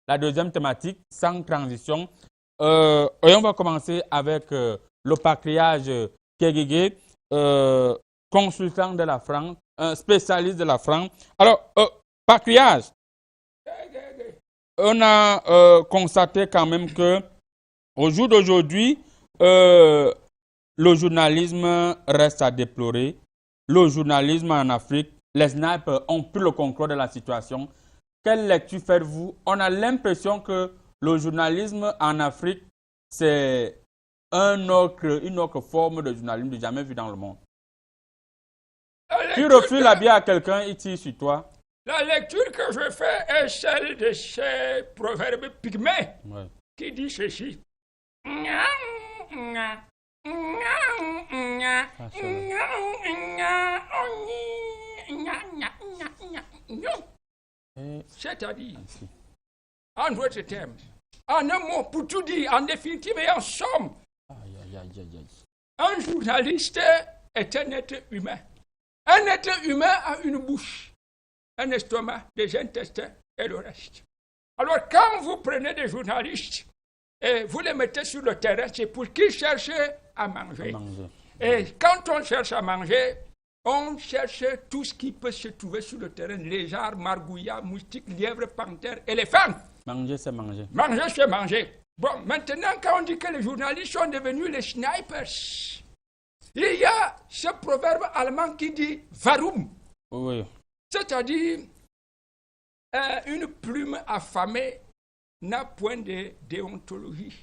la deuxième thématique, sans transition. Et on va commencer avec le patriarche Kegege, consultant de la France, spécialiste de la France. Alors, patriarche, on a constaté quand même que au jour d'aujourd'hui, le journalisme reste à déplorer. Le journalisme en Afrique, les snipers ont pris le contrôle de la situation. Quelle lecture faites-vous? On a l'impression que le journalisme en Afrique, c'est une autre forme de journalisme jamais vue dans le monde. Tu refuses la bière à quelqu'un, il tire sur toi. La lecture que je fais est celle de ces proverbes pygmées qui dit ceci. C'est-à-dire, en d'autres termes, en un mot, pour tout dire, en définitive et en somme, un journaliste est un être humain. Un être humain a une bouche, un estomac, des intestins et le reste. Alors, quand vous prenez des journalistes et vous les mettez sur le terrain, c'est pour qu'ils cherchent à manger. Et quand on cherche à manger, on cherche tout ce qui peut se trouver sur le terrain. Lézards, margouillards, moustiques, lièvres, panthères, éléphants. Manger, c'est manger. Manger, c'est manger. Bon, maintenant, quand on dit que les journalistes sont devenus les snipers, il y a ce proverbe allemand qui dit « Warum ». Oui. C'est-à-dire, une plume affamée n'a point de déontologie.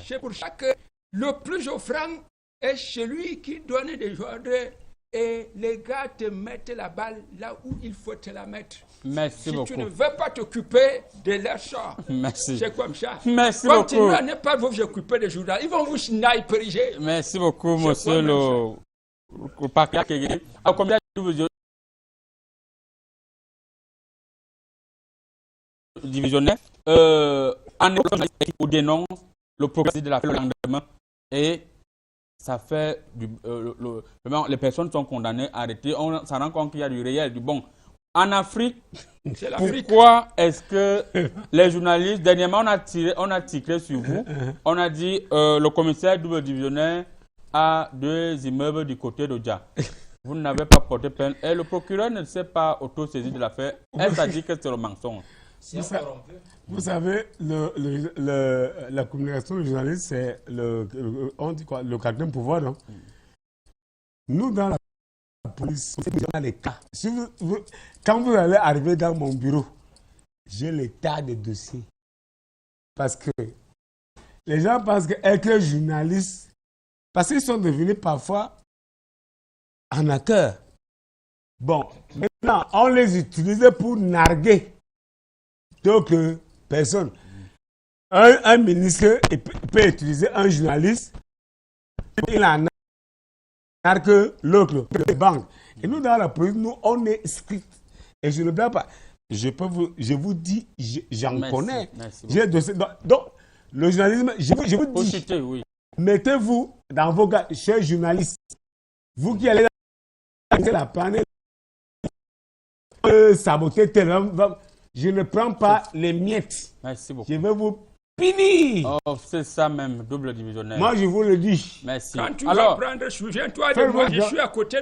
C'est pour ça que le plus offrant est celui qui donne des ordres et les gars te mettent la balle là où il faut te la mettre. Merci beaucoup. Si tu ne veux pas t'occuper de leur sort, c'est comme ça. Merci Continuez beaucoup. à ne pas vous occuper des journalistes. Ils vont vous sniperiser. Merci beaucoup, monsieur le patriarche. Alors, combien de vous divisionnaire en on dénonce le progrès de la le lendemain et ça fait les personnes sont condamnées, arrêtées, on s'en rend compte qu'il y a du réel, du bon. En Afrique, pourquoi est-ce que les journalistes, dernièrement on a tiré sur vous, on a dit le commissaire double divisionnaire a 2 immeubles du côté d'Odja. Vous n'avez pas porté plainte et le procureur ne s'est pas auto-saisi de l'affaire. Elle a dit que c'est le mensonge. Vous savez, la communication du journaliste, c'est on dit quoi, le quatrième pouvoir, non? Nous, dans la police, on a les cas. Quand vous allez arriver dans mon bureau, j'ai les tas de dossiers. Parce que les gens pensent qu'être journaliste, parce qu'ils sont devenus parfois arnaqueurs. Bon, maintenant, on les utilise pour narguer d'autres personnes. Un ministre peut utiliser un journaliste, il en nargue l'autre, les banques. Et nous, dans la police, nous, on est strict. Et je ne blâme pas. Je vous dis, j'en connais. J'ai donc, le journalisme, je vous dis, citer, oui. Mettez-vous dans vos gars, chers journalistes, vous qui allez dans la planète, saboter je ne prends pas les miettes. Merci beaucoup. Je vais vous punir. Oh, c'est ça même, double divisionnaire. Moi, je vous le dis. Merci. Quand tu vas prendre, souviens-toi de moi, je suis à côté.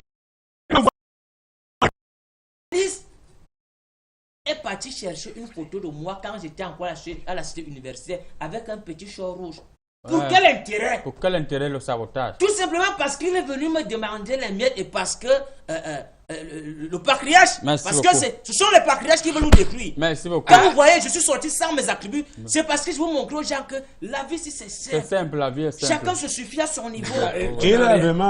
Est parti chercher une photo de moi quand j'étais encore à la cité universitaire avec un petit short rouge. Pour quel intérêt? Pour quel intérêt le sabotage? Tout simplement parce qu'il est venu me demander les miettes et parce que le patriarche, parce beaucoup. que ce sont les patriarches qui veulent nous détruire. Merci beaucoup. Quand vous voyez, je suis sorti sans mes attributs, c'est parce que je vous montre aux gens que la vie, c'est simple. C'est simple, la vie est simple. Chacun se suffit à son niveau.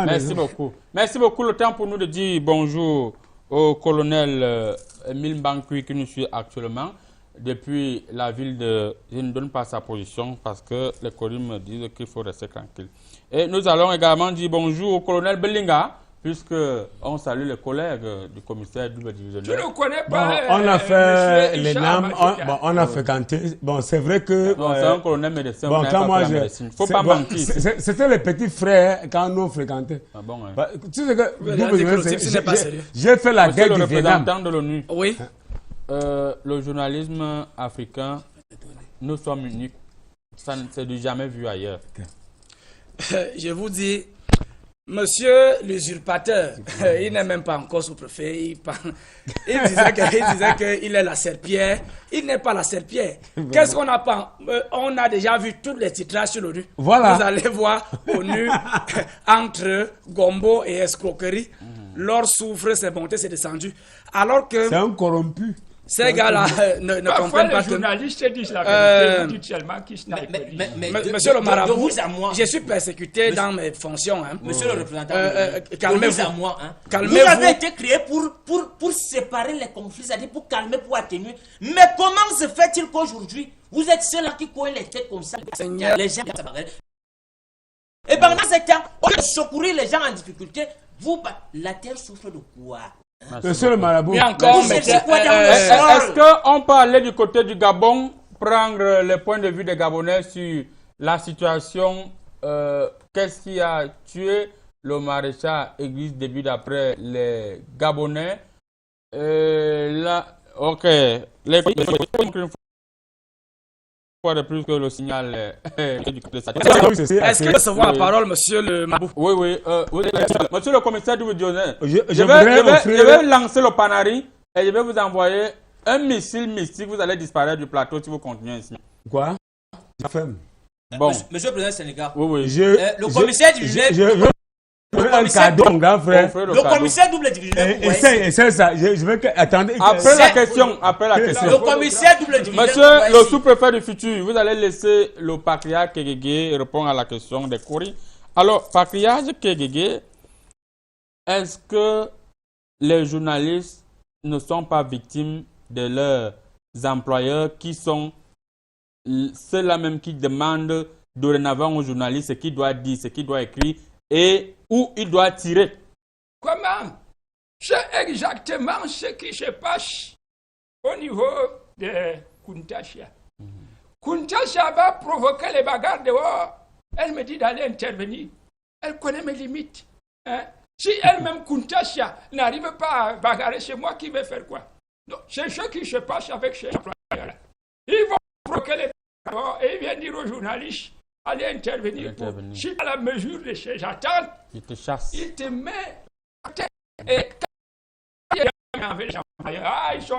Merci beaucoup. Merci beaucoup. Le temps pour nous de dire bonjour au colonel Émile Mbankui qui nous suit actuellement depuis la ville de... Je ne donne pas sa position parce que les collègues me disent qu'il faut rester tranquille. Et nous allons également dire bonjour au colonel Belinga, puisque on salue les collègues du commissaire double divisionnaire. Tu ne connais pas on a fait les NAM, on a fréquenté. Bon, c'est vrai que... Non, c'est un colonel médecin, bon, quand moi, faut pas mentir. C'était les petits frères quand nous fréquentait. Ah bon, hein. Tu sais que j'ai fait la guerre du Vietnam. Représentant de l'ONU. Oui. Le journalisme africain, nous sommes uniques. Ça ne s'est jamais vu ailleurs. Je vous dis, monsieur l'usurpateur, il n'est même pas encore sous-préfet. Il disait qu'il est la serpillère. Il n'est pas la serpillère. Qu'est-ce qu'on a pas? On a déjà vu tous les titrages sur l'ONU. Voilà. Vous allez voir ONU entre gombo et escroquerie. L'or souffre, c'est monté, c'est descendu. Alors que... C'est un corrompu. Ces gars-là ne comprennent pas que... Les journalistes disent la vérité, vous dites seulement qu'ils sniperient. Monsieur le marabout, je suis persécuté dans mes fonctions. Hein. Monsieur le représentant, calmez-vous. Vous avez été créé pour séparer les conflits, c'est-à-dire pour calmer, pour atténuer. Mais comment se fait-il qu'aujourd'hui, vous êtes ceux-là qui cognent les têtes comme ça, les gens... Et pendant ce temps, au lieu de secourir les gens en difficulté, la terre souffre de quoi? Monsieur le marabout, est-ce qu'on peut aller du côté du Gabon, prendre le point de vue des Gabonais sur la situation, qu'est-ce qui a tué le maréchal Église début d'après les Gabonais? Ok, fois de plus que le signal Est-ce que recevoir la parole, monsieur le Mabou? Oui. Monsieur le commissaire du Dionysiens, je vais lancer le panari et je vais vous envoyer un missile mystique. Vous allez disparaître du plateau si vous continuez ainsi. Quoi? Bon. Monsieur le président Sénégal. Oui. Le commissaire du un cadeau, mon grand frère. Le commissaire double divisionnaire. Essaye ça. Je veux que... Attendez. Après la question. Le commissaire double divisionnaire. Monsieur le sous-préfet du futur, vous allez laisser le patriarche Kegege répondre à la question des courriers. Alors, patriarche Kegege, est-ce que les journalistes ne sont pas victimes de leurs employeurs qui sont ceux-là même qui demandent dorénavant aux journalistes ce qu'il doit dire, ce qu'il doit écrire et où il doit tirer? Comment? C'est exactement ce qui se passe au niveau de Kuntasha. Kuntasha va provoquer les bagarres dehors. Elle me dit d'aller intervenir. Elle connaît mes limites. Hein? Si elle-même, Kuntasha, n'arrive pas à bagarrer chez moi, qui va faire quoi? C'est ce qui se passe avec ces employeurs-là. Ils vont provoquer les bagarres et ils viennent dire aux journalistes, allez intervenir. Si à la mesure de ses attentes, il te chasse. Il te met à terre. Et quand il y a les employeurs, ils sont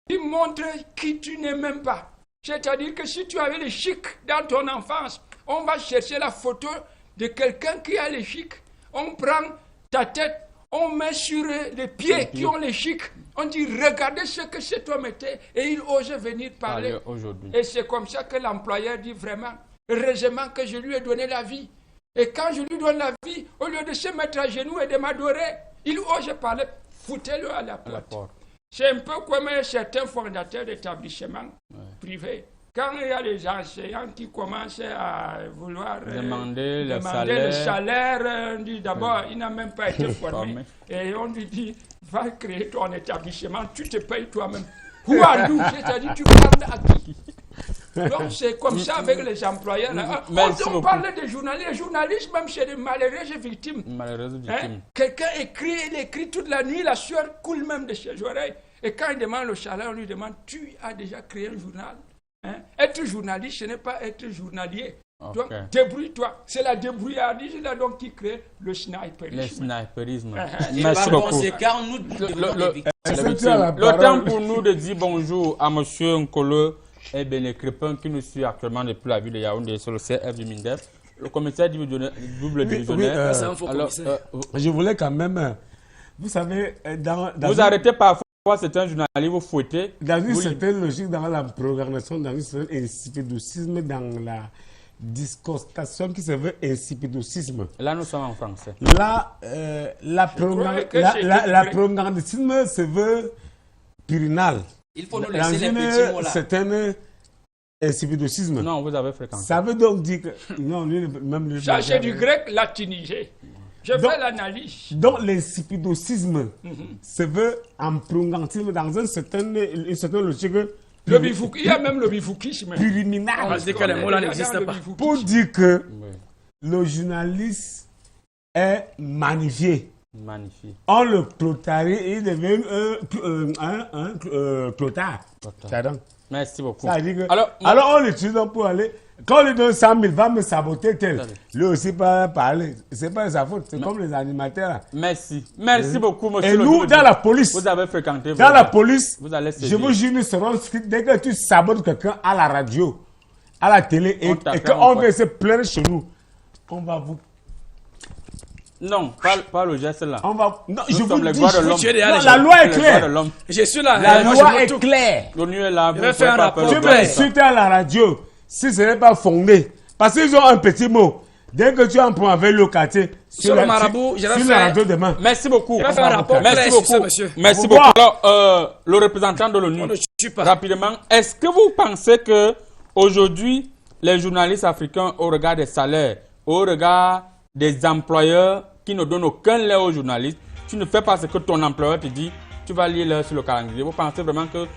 qui montre qui tu n'es même pas. C'est-à-dire que si tu avais le chic dans ton enfance, on va chercher la photo de quelqu'un qui a le chic. On prend ta tête, on met sur les pieds qui ont le chic. On dit, regardez ce que cet homme était. Et il ose venir parler. Et c'est comme ça que l'employeur dit vraiment, heureusement que je lui ai donné la vie. Et quand je lui donne la vie, au lieu de se mettre à genoux et de m'adorer, il ose parler. Foutez-le à la porte. C'est un peu comme certains fondateurs d'établissements privés. Quand il y a des enseignants qui commencent à vouloir demander le salaire, on dit d'abord, il n'a même pas été formé. Et on lui dit, va créer ton établissement, tu te payes toi-même. Où à nous, c'est-à-dire tu parles à qui? Donc c'est comme ça avec les employeurs. On parle des journalistes. Les journalistes, même chez les malheureuses victimes. Quelqu'un écrit, il écrit toute la nuit, la sueur coule même de ses oreilles. Et quand il demande le salaire, on lui demande, tu as déjà créé un journal? Être journaliste, ce n'est pas être journalier. Donc, débrouille-toi. C'est la débrouillardise là, donc, qui crée le sniperisme. Le sniperisme. Merci beaucoup. Le temps pour nous de dire bonjour à M. Nkolo et Béné Crépin qui nous suit actuellement depuis la ville de Yaoundé sur le CF du MINDEF. Le commissaire double divisionnaire. Je voulais quand même, vous savez, vous arrêtez parfois. C'est un journaliste, vous fouettez. Dans une certaine logique, dans la programmation, dans une certaine insipidocisme, dans la discostation qui se veut insipidocisme. Là, nous sommes en français. Là, la programmatisme se veut purinal. Il faut nous laisser les petits mots là. C'est un insipidocisme. Non, vous avez fréquenté. Ça veut donc dire que... Non, même le... Ça, c'est du grec latinisé. Je fais l'analyse. Donc, l'insipidocisme se veut en prolongantisme dans une certaine logique. Il y a même le bifoukisme. Puriminal. On va dire que les mots là n'existent pas. Pour dire que le journaliste est magnifié. On le clotarie et il devient un clotard. Merci beaucoup. Alors, on l'utilise pour aller... Quand on lui donne 100 000, va me saboter tel. Lui aussi pas parler. C'est pas sa faute. C'est comme les animateurs. Là. Merci. Merci beaucoup, monsieur. Et nous, dans la police, vous avez fréquenté. Dans la police, vous allez je vous jure, nous serons scripts. Dès que tu sabotes quelqu'un à la radio, à la télé, et qu'on veut se plaindre chez nous, on va vous... Non, pas le geste là. On va... Non, je vous dis, la loi est claire. Je suis là. La loi est claire. L'ONU est là. Je vais faire un rapport. Tu m'insultes à la radio. Si ce n'est pas fondé, parce qu'ils ont un petit mot. Dès que tu en prends avec le quartier, sur le marabout, je vais faire demain. Merci beaucoup. Je vais faire un rapport. Merci beaucoup, monsieur. Merci beaucoup. Alors, le représentant de l'ONU, rapidement, est-ce que vous pensez que aujourd'hui, les journalistes africains, au regard des salaires, au regard des employeurs qui ne donnent aucun lait aux journalistes, tu ne fais pas ce que ton employeur te dit, tu vas lire l'heure sur le calendrier. Vous pensez vraiment que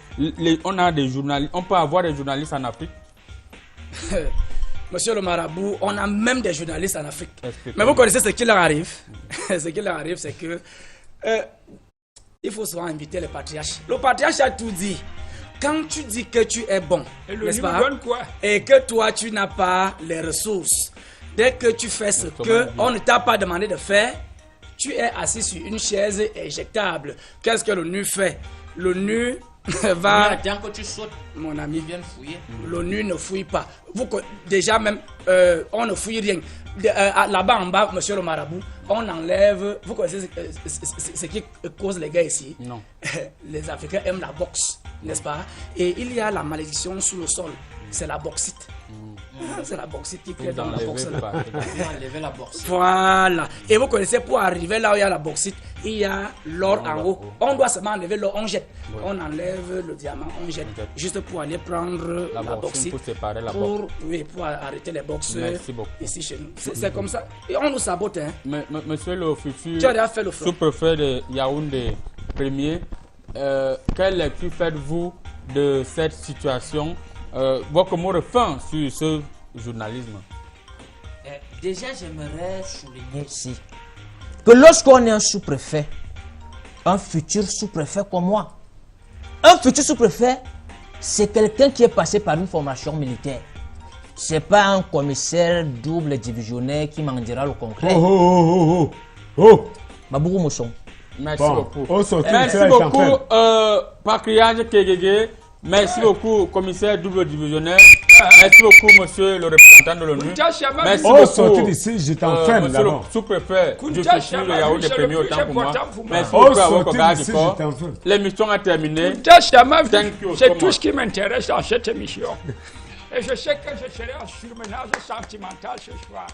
on peut avoir des journalistes en Afrique? Monsieur le marabout, on a même des journalistes en Afrique. Mais vous connaissez ce qui leur arrive? Ce qui leur arrive, c'est que il faut souvent inviter les patriarches. Le patriarche a tout dit. Quand tu dis que tu es bon, n'est-ce pas? Et que toi, tu n'as pas les ressources. Dès que tu fais ce qu'on ne t'a pas demandé de faire, tu es assis sur une chaise éjectable. Qu'est-ce que l'ONU fait? L'ONU va... Attends que tu sautes, mon ami, viens fouiller. L'ONU ne fouille pas. Déjà même, on ne fouille rien. Là-bas en bas, monsieur le marabout, on enlève... Vous connaissez ce qui cause les gars ici? Non. Les Africains aiment la boxe, n'est-ce pas? Et il y a la malédiction sous le sol. C'est la bauxite. C'est la bauxite qui crée dans la boxe. Enlever la boxe. Voilà. Et vous connaissez, pour arriver là où il y a la bauxite, il y a l'or en haut. On doit seulement enlever l'or, on jette. Oui. On enlève le diamant, on jette. Juste pour aller prendre la bauxite. Pour séparer la boxe. Oui, pour arrêter les boxes. Merci beaucoup. Ici chez nous. C'est comme ça. Et on nous sabote. Hein. Monsieur le futur sous-préfet de Yaoundé premier, quelle lecture faites-vous de cette situation? Votre mot de fin sur ce journalisme? Déjà, j'aimerais souligner ici que lorsqu'on est un sous-préfet, un futur sous-préfet comme moi, un futur sous-préfet, c'est quelqu'un qui est passé par une formation militaire. C'est pas un commissaire double divisionnaire qui m'en dira le concret. Mabougou Mousson, Merci Bon, beaucoup. sortir, Merci beaucoup, Patriage Kegege. Merci beaucoup, commissaire double divisionnaire. Merci beaucoup, monsieur le représentant de l'ONU. Merci beaucoup, d'ici, je t'enferme monsieur le sous-préfet du Fishing de Yaoundé premier autant pour moi. Merci beaucoup à votre gars. L'émission a terminé. C'est tout ce qui m'intéresse dans cette émission. Et je sais que je serai en surmenage sentimental ce soir.